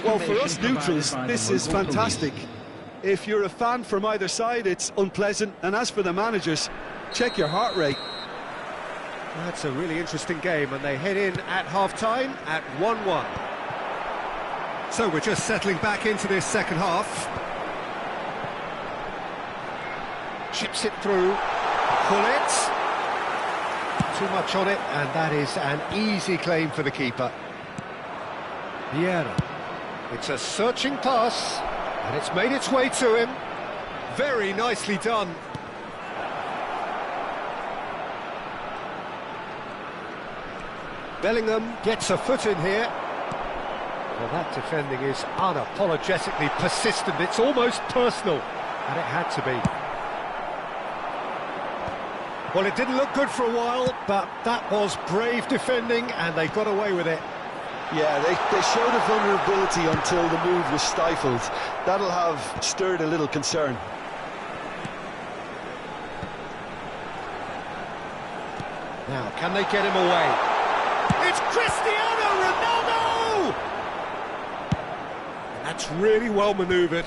Well, for us neutrals, this is fantastic. If you're a fan from either side, it's unpleasant. And as for the managers, check your heart rate. That's a really interesting game, and they head in at half-time at 1-1. So we're just settling back into this second half. Chips it through. Pull it. Too much on it, and that is an easy claim for the keeper. Vieira. It's a searching pass, and it's made its way to him. Very nicely done. Bellingham gets a foot in here. Well, that defending is unapologetically persistent. It's almost personal, and it had to be. Well, it didn't look good for a while, but that was brave defending, and they got away with it. Yeah, they showed a vulnerability until the move was stifled. That'll have stirred a little concern. Now, can they get him away? It's Cristiano Ronaldo! That's really well manoeuvred.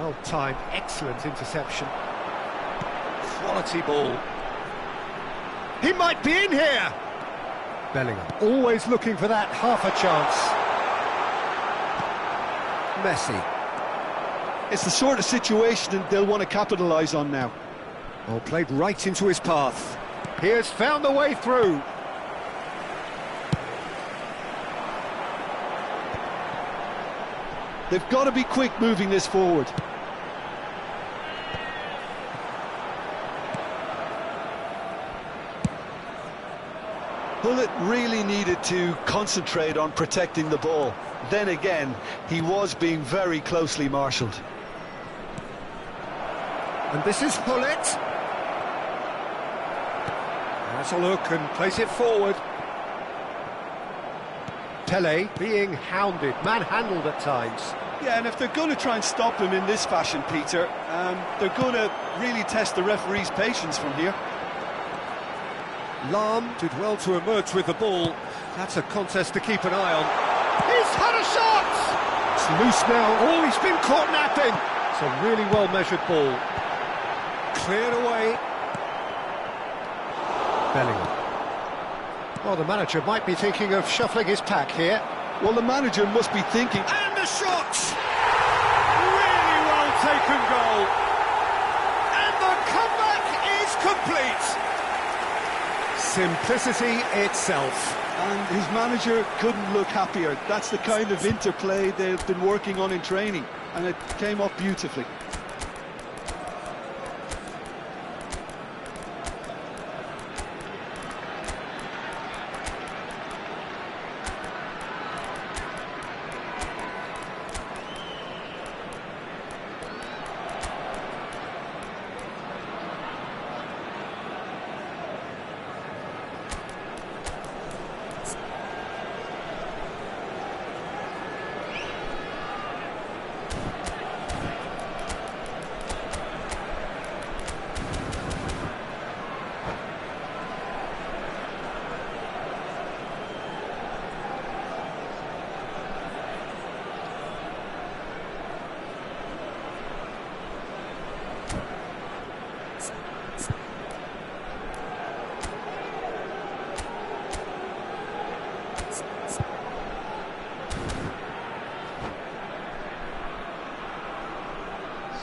Well-timed, excellent interception. Quality ball. He might be in here! Bellingham, always looking for that half a chance. Messi. It's the sort of situation they'll want to capitalise on now. Oh, played right into his path. He has found a way through. They've got to be quick moving this forward. Hullet really needed to concentrate on protecting the ball. Then again, he was being very closely marshalled. And this is Hullet. Has a look and plays it forward. Pele being hounded, manhandled at times. Yeah, and if they're going to try and stop him in this fashion, Peter, they're going to really test the referee's patience from here. Lahm did well to emerge with the ball. That's a contest to keep an eye on. He's had a shot! It's loose now. Oh, he's been caught napping. It's a really well-measured ball. Cleared away. Bellingham. Well, the manager might be thinking of shuffling his pack here. Well, the manager must be thinking... And the shot! Really well taken goal. And the comeback is complete. Simplicity itself. And his manager couldn't look happier. That's the kind of interplay they've been working on in training, and it came off beautifully.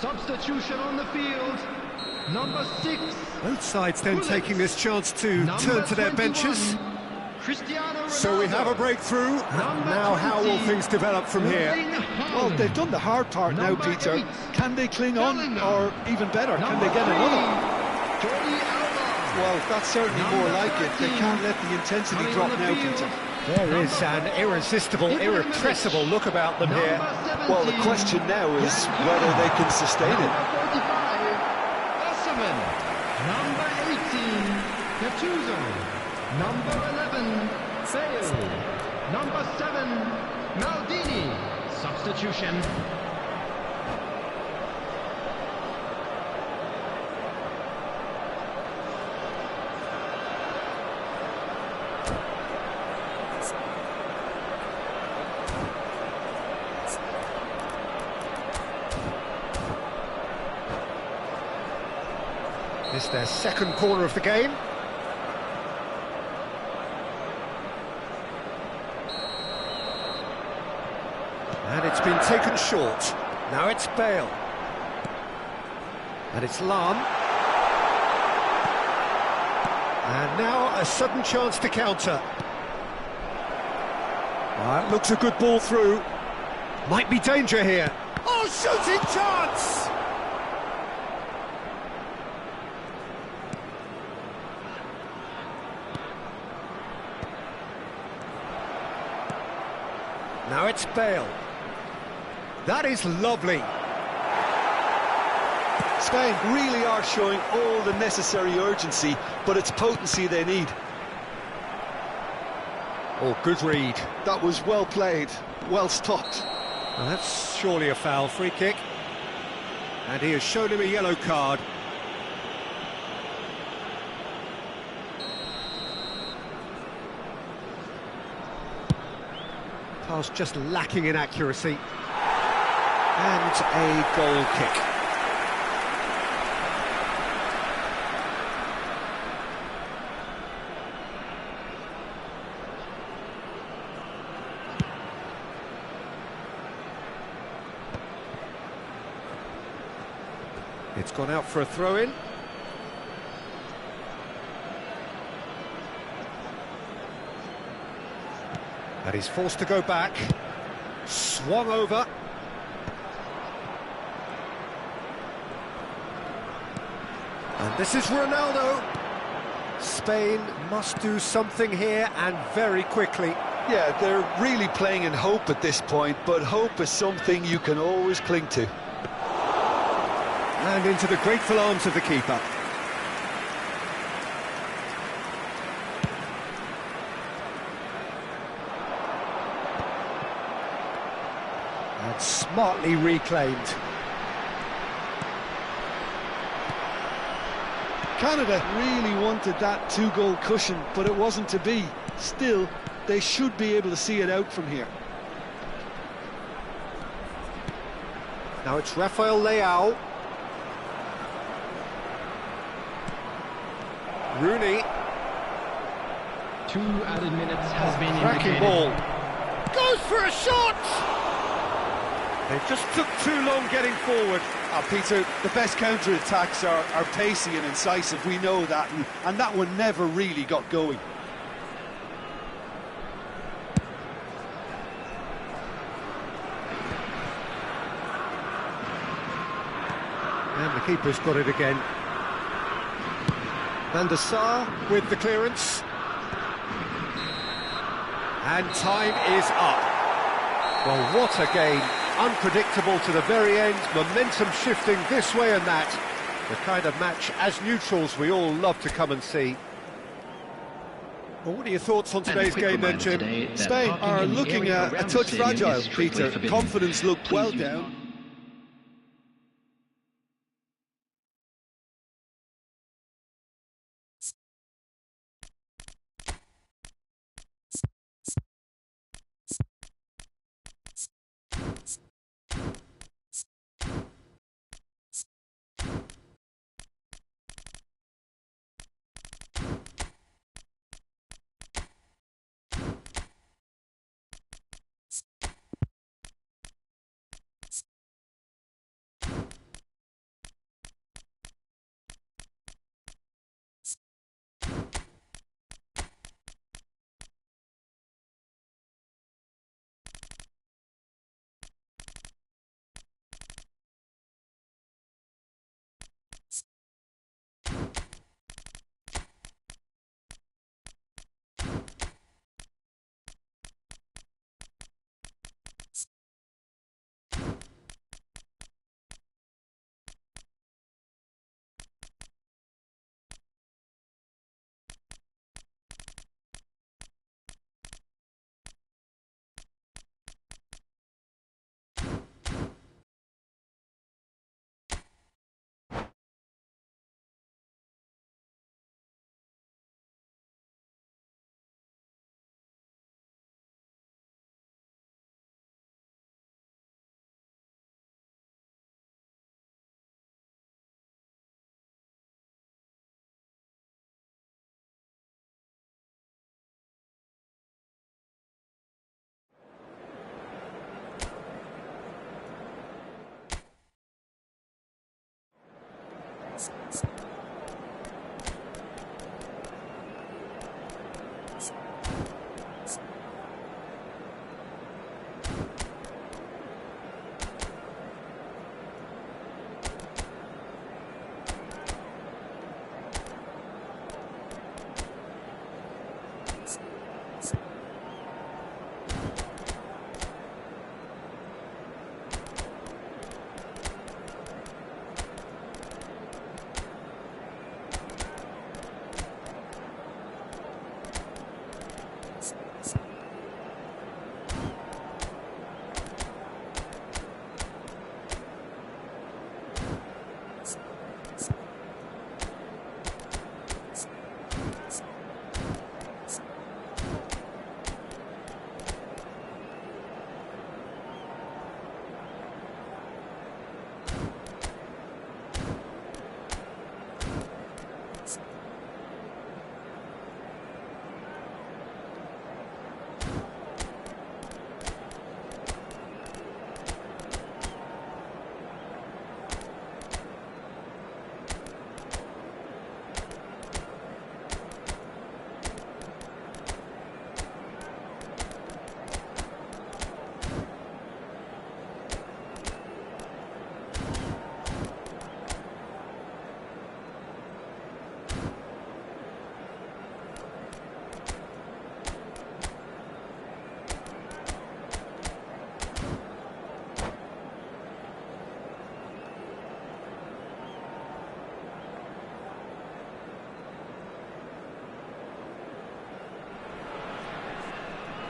Substitution on the field. Number 6. Both sides then taking this chance to turn to their benches. Cristiano Ronaldo. So we have a breakthrough. Now how will things develop from here? Well, they've done the hard part now, Peter. Can they cling on, or even better, can they get another? Well, that's certainly more like it. They can't let the intensity drop now, Peter. There is an irresistible, irrepressible look about them here. Well, the question now is whether they can sustain it. Osimhen. Number 18, Gattuso. Number 11, Bale. Number 7, Maldini. Substitution. It's their second corner of the game. And it's been taken short. Now it's Bale. And it's Lahm. And now a sudden chance to counter. That looks a good ball through. Might be danger here. Oh, shooting chance! Now it's Bale. That is lovely. Spain really are showing all the necessary urgency, but it's potency they need. Oh, good read. That was well played, well stopped. Well, that's surely a foul, free kick. And he has shown him a yellow card. Pass just lacking in accuracy. And a goal kick. It's gone out for a throw-in. And he's forced to go back. Swung over. And this is Ronaldo. Spain must do something here, and very quickly. Yeah, they're really playing in hope at this point, but hope is something you can always cling to. And into the grateful arms of the keeper. And smartly reclaimed. Canada really wanted that two-goal cushion, but it wasn't to be. Still, they should be able to see it out from here. Now it's Rafael Leao. Rooney. 2 added minutes has been Cracking indicated. ball. Goes for a shot! They just took too long getting forward. Peter, the best counter-attacks are pacey and incisive, we know that, and that one never really got going. And the keeper's got it again. Van der Sar with the clearance. And time is up. Well, what a game. Unpredictable to the very end, momentum shifting this way and that. The kind of match, as neutrals, we all love to come and see. Well, what are your thoughts on today's game then, Jim? Spain are looking a touch fragile, Peter. Confidence looked well down.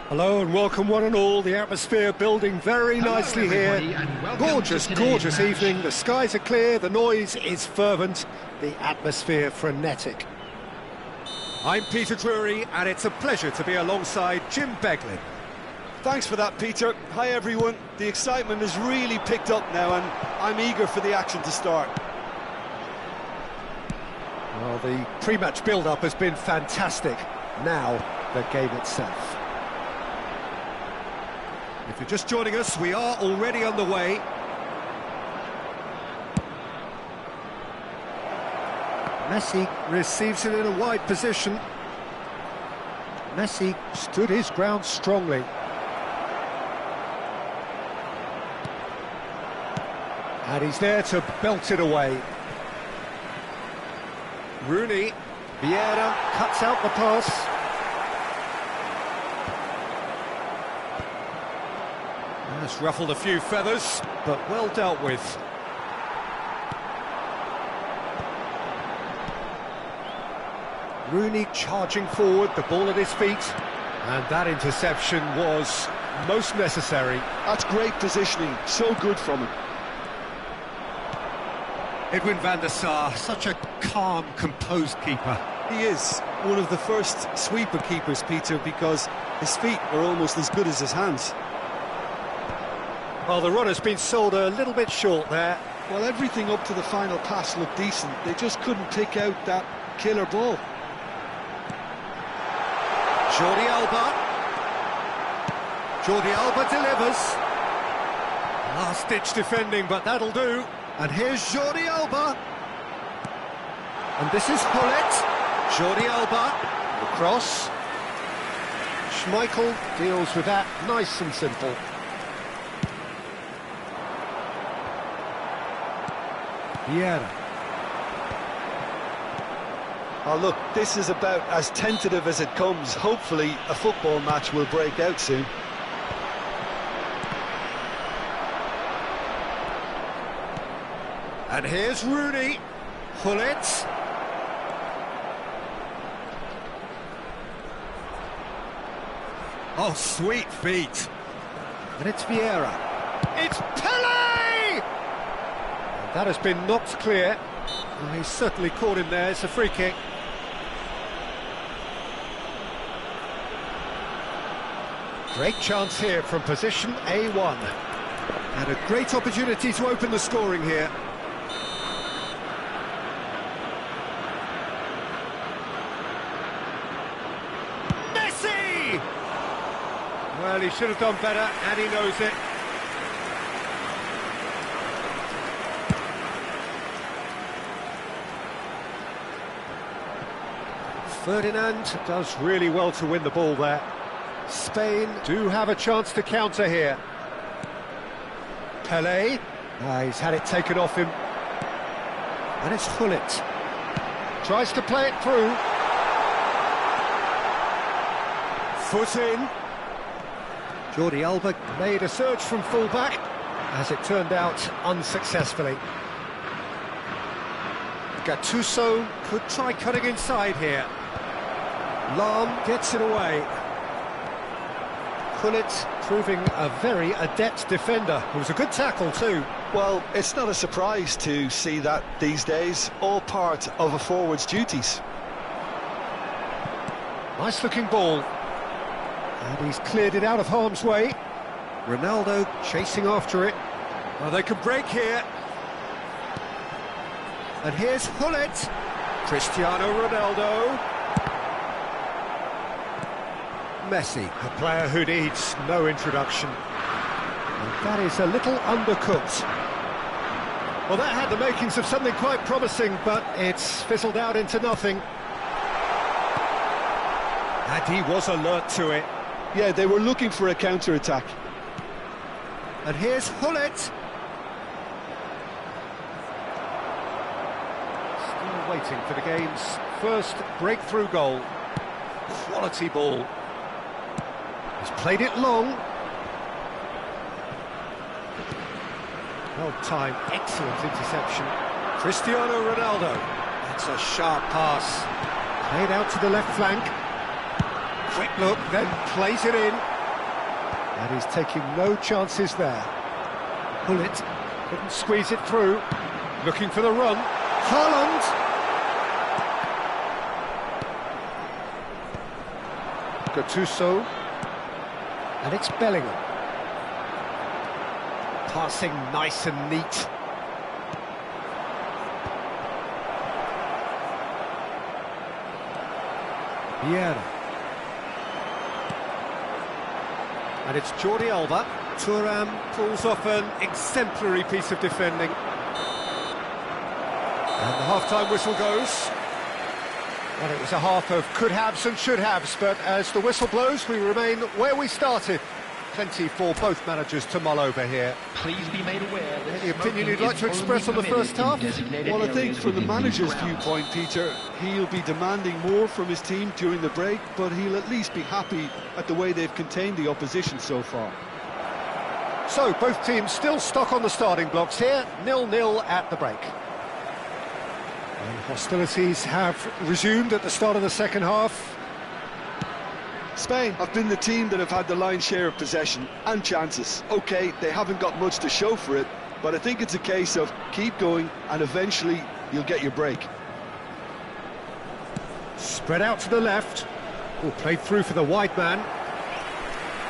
Hello and welcome one and all. The atmosphere building very nicely here. Gorgeous, gorgeous evening. The skies are clear, the noise is fervent, the atmosphere frenetic. I'm Peter Drury and it's a pleasure to be alongside Jim Beglin. Thanks for that, Peter. Hi, everyone. The excitement has really picked up now, and I'm eager for the action to start. Well, the pre-match build-up has been fantastic. Now, the game itself. If you're just joining us, we are already underway. Messi receives it in a wide position. Messi stood his ground strongly. And he's there to belt it away. Rooney, Vieira cuts out the pass. That's ruffled a few feathers, but well dealt with. Rooney charging forward, the ball at his feet. And that interception was most necessary. That's great positioning, so good from him. Edwin van der Sar, such a calm, composed keeper. He is one of the first sweeper keepers, Peter, because his feet are almost as good as his hands. Well, the run has been sold a little bit short there. Well, everything up to the final pass looked decent. They just couldn't pick out that killer ball. Jordi Alba. Jordi Alba delivers. Last-ditch defending, but that'll do. And here's Jordi Alba. And this is Gullit. Jordi Alba. The cross. Schmeichel deals with that nice and simple. Vieira. Oh, look, this is about as tentative as it comes. Hopefully, a football match will break out soon. And here's Rooney. Gullit. Oh, sweet feet. And it's Vieira. It's Pelé! And that has been knocked clear. Well, he's certainly caught him there. It's a free kick. Great chance here from position A1. And a great opportunity to open the scoring here. Messi! Well, he should have done better, and he knows it. Ferdinand does really well to win the ball there. Spain do have a chance to counter here. Pelé, he's had it taken off him. And it's Gullit. Tries to play it through. Foot in. Jordi Alba made a surge from full-back, as it turned out unsuccessfully. Gattuso could try cutting inside here. Lahm gets it away. Gullit proving a very adept defender. It was a good tackle too. Well, it's not a surprise to see that these days, all part of a forward's duties. Nice looking ball. And he's cleared it out of harm's way. Ronaldo chasing after it. Well, they can break here. And here's Gullit. Cristiano Ronaldo. Messi, a player who needs no introduction. And that is a little undercooked. Well, that had the makings of something quite promising, but it's fizzled out into nothing. And he was alert to it. Yeah, they were looking for a counter-attack. And here's Gullit. Still waiting for the game's first breakthrough goal. Quality ball. He's played it long. Well timed, excellent interception. Cristiano Ronaldo. That's a sharp pass. Played out to the left flank. Quick look, then plays it in. And he's taking no chances there. Gullit couldn't squeeze it through. Looking for the run. Haaland! Gattuso. And it's Bellingham. Passing nice and neat. Vieira. And it's Jordi Alba. Thuram pulls off an exemplary piece of defending. And the half-time whistle goes. Well, it was a half of could-haves and should-haves, but as the whistle blows, we remain where we started. Plenty for both managers to mull over here. Please be made aware that Any opinion you'd like to express on the first half? Well, I think from the manager's viewpoint, Peter, he'll be demanding more from his team during the break, but he'll at least be happy at the way they've contained the opposition so far. So, both teams still stuck on the starting blocks here, 0-0 at the break. And hostilities have resumed at the start of the second half. Spain have been the team that have had the lion's share of possession and chances. OK, they haven't got much to show for it, but I think it's a case of keep going and eventually you'll get your break. Spread out to the left. Oh, played through for the wide man.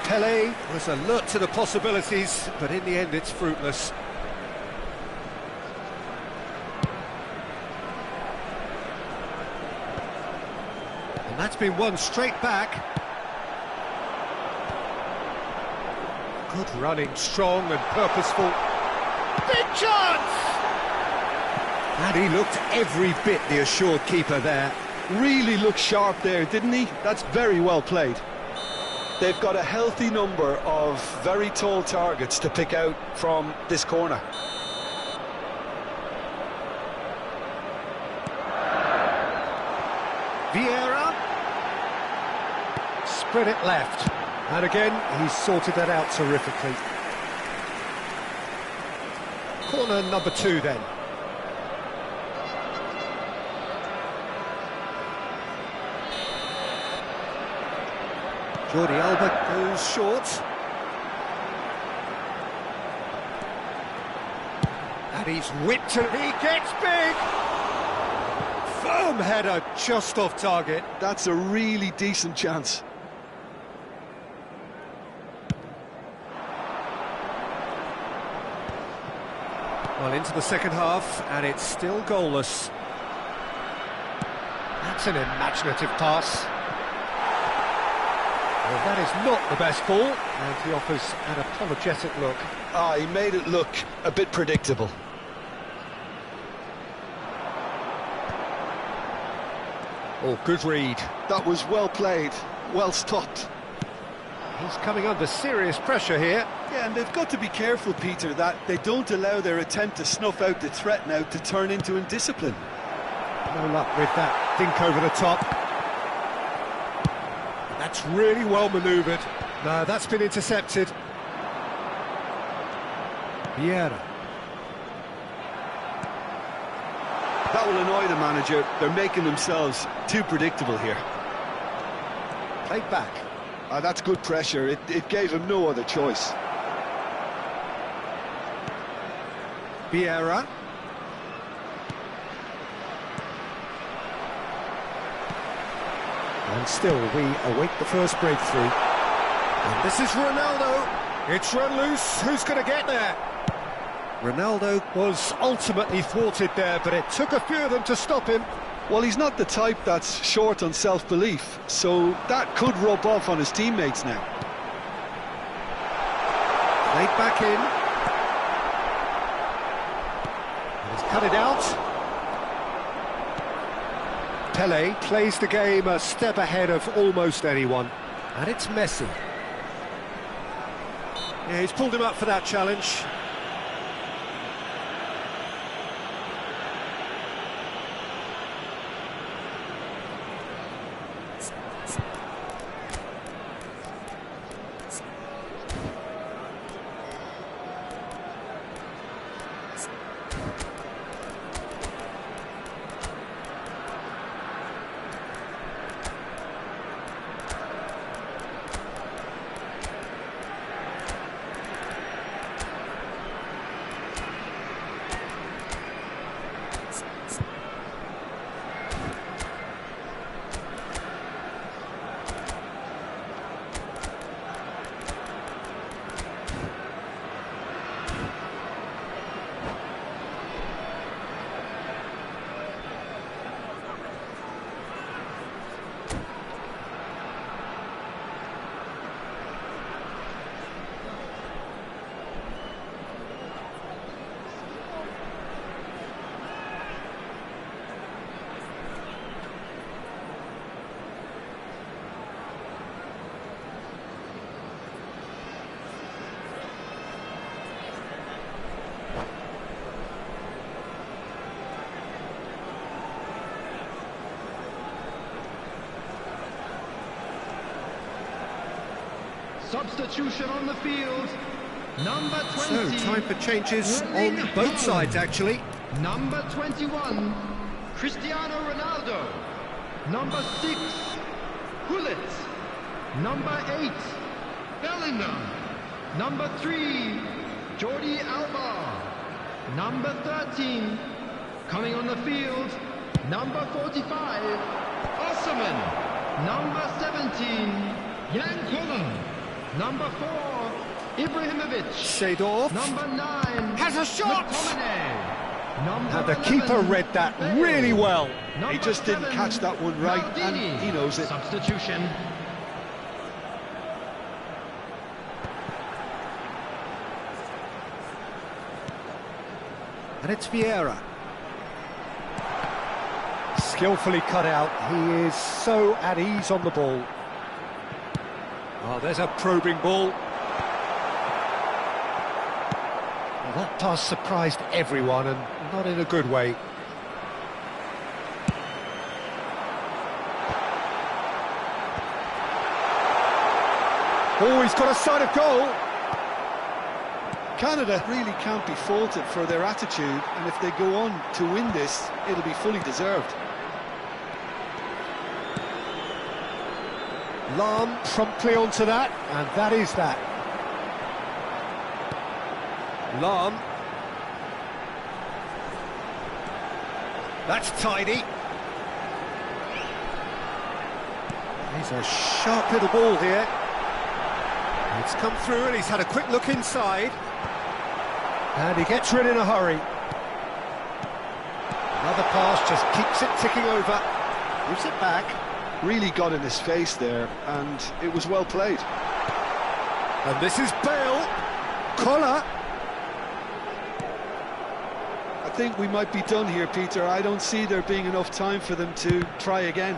Pele was alert to the possibilities, but in the end it's fruitless. And that's been won straight back. Good running, strong and purposeful. Big chance! And he looked every bit the assured keeper there. Really looked sharp there, didn't he? That's very well played. They've got a healthy number of very tall targets to pick out from this corner. Vieira. Spread it left. And again, he's sorted that out terrifically. Corner number 2 then. Jordi Alba goes short. And he's whipped it. He gets big. Firm header just off target. That's a really decent chance. Well, into the second half, and it's still goalless. That's an imaginative pass. Well, that is not the best ball, and he offers an apologetic look. He made it look a bit predictable. Oh, good read. That was well played, well stopped. He's coming under serious pressure here. Yeah, and they've got to be careful, Peter, that they don't allow their attempt to snuff out the threat now to turn into indiscipline. No luck with that dink over the top. That's really well manoeuvred. No, that's been intercepted. Vieira. That will annoy the manager. They're making themselves too predictable here. Played back. That's good pressure. It gave him no other choice. Vieira. And still we await the first breakthrough. And this is Ronaldo. It's run loose. Who's going to get there? Ronaldo was ultimately thwarted there, but it took a few of them to stop him. Well, he's not the type that's short on self-belief, so that could rub off on his teammates now. Played back in. And he's cut it out. Pele plays the game a step ahead of almost anyone. And it's Messi. Yeah, he's pulled him up for that challenge. Substitution on the field. Number 20. So, time for changes on both sides, actually. Number 21, Cristiano Ronaldo. Number 6, Gullit. Number 8, Bellingham. Number 3, Jordi Alba. Number 13, coming on the field, number 45, Osimhen. Number 17, Jan Koller. Number 4, Ibrahimovic. Seedorf Number 9 has a shot! McTominay. And the keeper read that really well. He just didn't catch that one right, and he knows it. Substitution. And it's Vieira. Skillfully cut out. He is so at ease on the ball. Oh, there's a probing ball. Well, that pass surprised everyone, and not in a good way. Oh, he's got a sight of goal. Canada really can't be faulted for their attitude, and if they go on to win this, it'll be fully deserved. Lahm promptly onto that, and that is that. Lahm. That's tidy. He's a sharp little ball here. It's come through and he's had a quick look inside. And he gets rid in a hurry. Another pass just keeps it ticking over. Gives it back. Really got in his face there, and it was well played. And this is Bale. Koller. I think we might be done here, Peter. I don't see there being enough time for them to try again.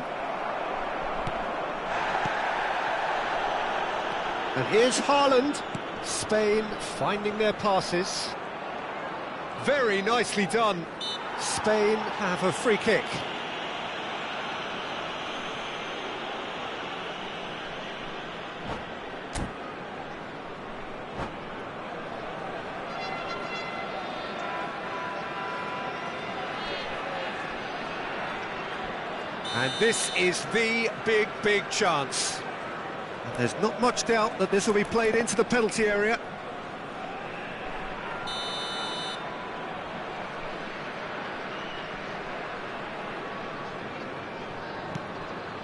And here's Haaland. Spain finding their passes. Very nicely done. Spain have a free kick. And this is the big chance. And there's not much doubt that this will be played into the penalty area.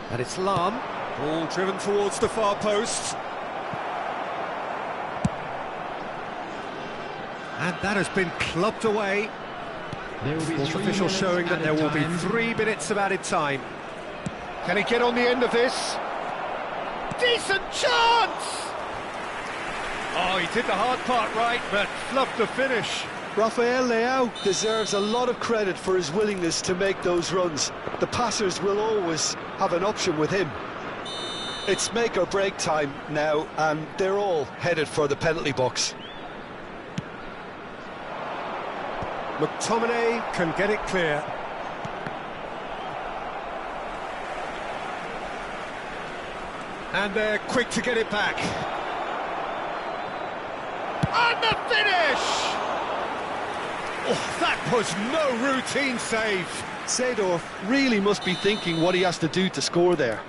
And it's Lahm. Ball driven towards the far post. And that has been clubbed away. Fourth official showing that there will be 3 minutes of added time. Can he get on the end of this? Decent chance! Oh, he did the hard part right, but fluffed the finish. Rafael Leao deserves a lot of credit for his willingness to make those runs. The passers will always have an option with him. It's make or break time now, and they're all headed for the penalty box. McTominay can get it clear. And they're quick to get it back. And the finish! Oh, that was no routine save. Seedorf really must be thinking what he has to do to score there.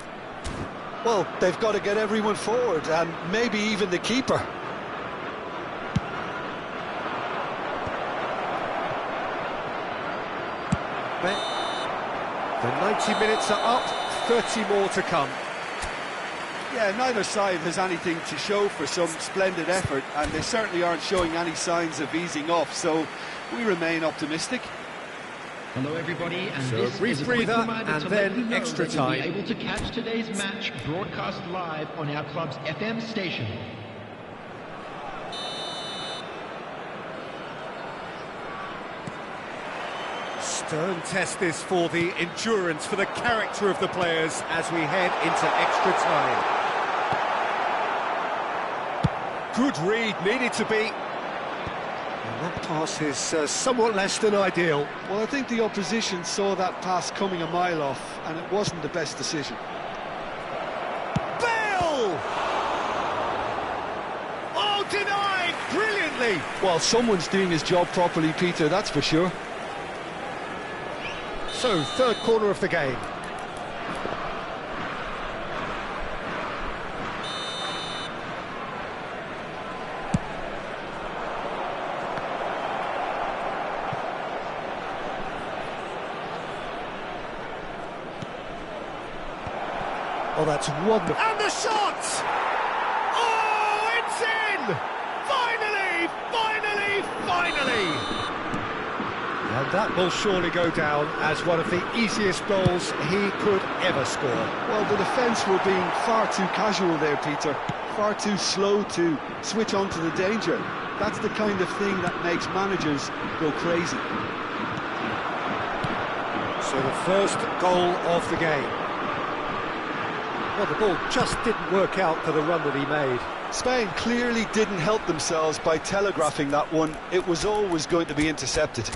Well, they've got to get everyone forward, and maybe even the keeper. The 90 minutes are up, 30 more to come. Yeah, neither side has anything to show for some splendid effort, and they certainly aren't showing any signs of easing off, so we remain optimistic. Hello everybody, and So this brief is a quick breather reminder and to then let you know extra that you'll be time. able to catch today's match broadcast live on our club's FM station. Stern test this for the endurance, for the character of the players as we head into extra time. Good read, needed to be. And that pass is somewhat less than ideal. Well, I think the opposition saw that pass coming a mile off, and it wasn't the best decision. Bale! Oh, denied brilliantly. Well, someone's doing his job properly, Peter, that's for sure. So, third corner of the game. Oh, that's wonderful. And the shot! Oh, it's in! Finally, finally, finally! And that will surely go down as one of the easiest goals he could ever score. Well, the defence were being far too casual there, Peter. Far too slow to switch on to the danger. That's the kind of thing that makes managers go crazy. So the first goal of the game. Well, the ball just didn't work out for the run that he made. Spain clearly didn't help themselves by telegraphing that one. It was always going to be intercepted.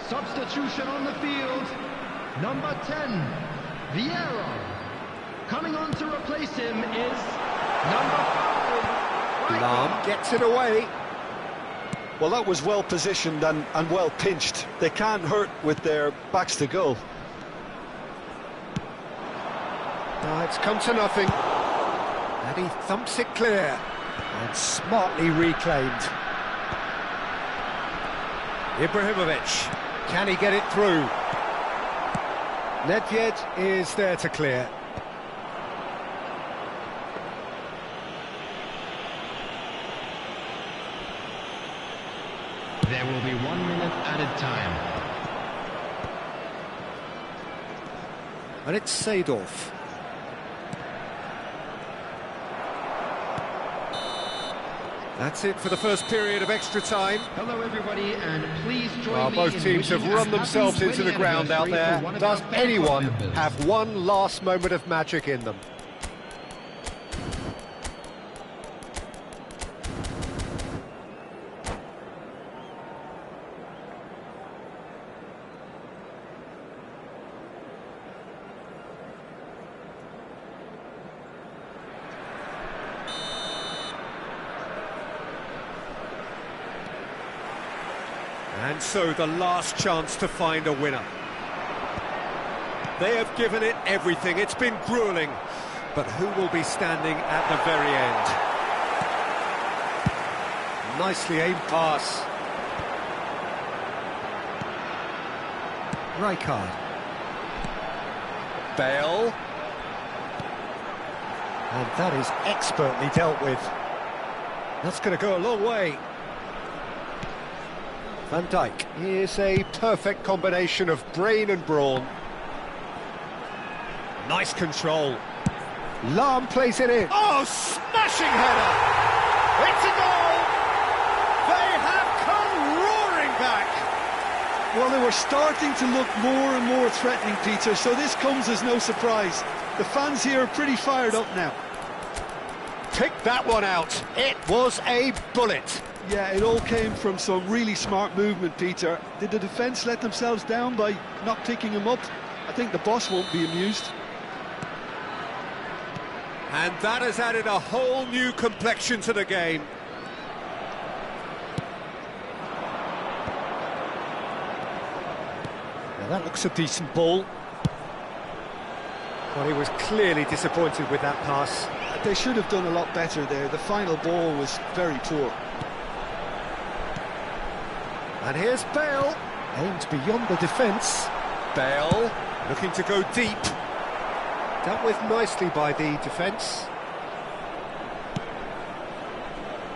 Substitution on the field. Number 10, Vieira. Coming on to replace him is number 5. Lahm gets it away. Well, that was well positioned and well pinched. They can't hurt with their backs to goal. It's come to nothing. And he thumps it clear. And smartly reclaimed. Ibrahimovic. Can he get it through? Nedved is there to clear. There will be 1 minute added time. And it's Seedorf. That's it for the first period of extra time. Hello everybody, and please join Well, me both in teams have wishing run a themselves happy into the wedding ground out anniversary there. for one of Does our band anyone members. have one last moment of magic in them? And so the last chance to find a winner. They have given it everything. It's been grueling. But who will be standing at the very end? Nicely aimed pass. Rijkaard. Bale. And that is expertly dealt with. That's going to go a long way. Van Dijk is a perfect combination of brain and brawn. Nice control. Lahm plays it in. Oh, smashing header! It's a goal! They have come roaring back! Well, they were starting to look more and more threatening, Peter, so this comes as no surprise. The fans here are pretty fired up now. Pick that one out. It was a bullet. Yeah, it all came from some really smart movement, Peter. Did the defence let themselves down by not picking him up? I think the boss won't be amused. And that has added a whole new complexion to the game. Now that looks a decent ball. Well, he was clearly disappointed with that pass. They should have done a lot better there. The final ball was very poor. And here's Bale, aimed beyond the defence. Bale looking to go deep. Dealt with nicely by the defence.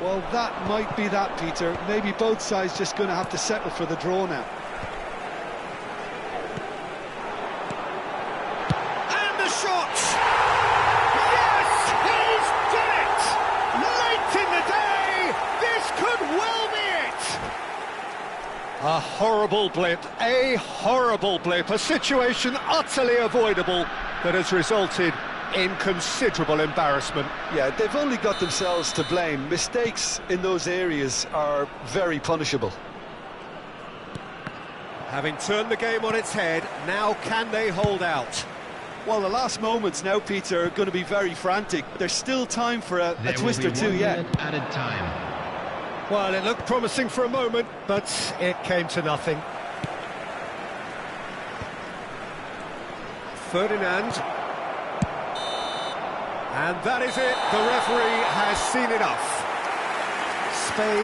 Well, that might be that, Peter. Maybe both sides just going to have to settle for the draw now. And the shot! Yes, he's done it! Late in the day, this could well be it! A horrible blip, a situation utterly avoidable that has resulted in considerable embarrassment. Yeah, they've only got themselves to blame. Mistakes in those areas are very punishable. Having turned the game on its head, now can they hold out? Well, the last moments now, Peter, are going to be very frantic. There's still time for a twist or two yet. Added time. Well, it looked promising for a moment, but it came to nothing. Ferdinand. And that is it. The referee has seen enough. Spain.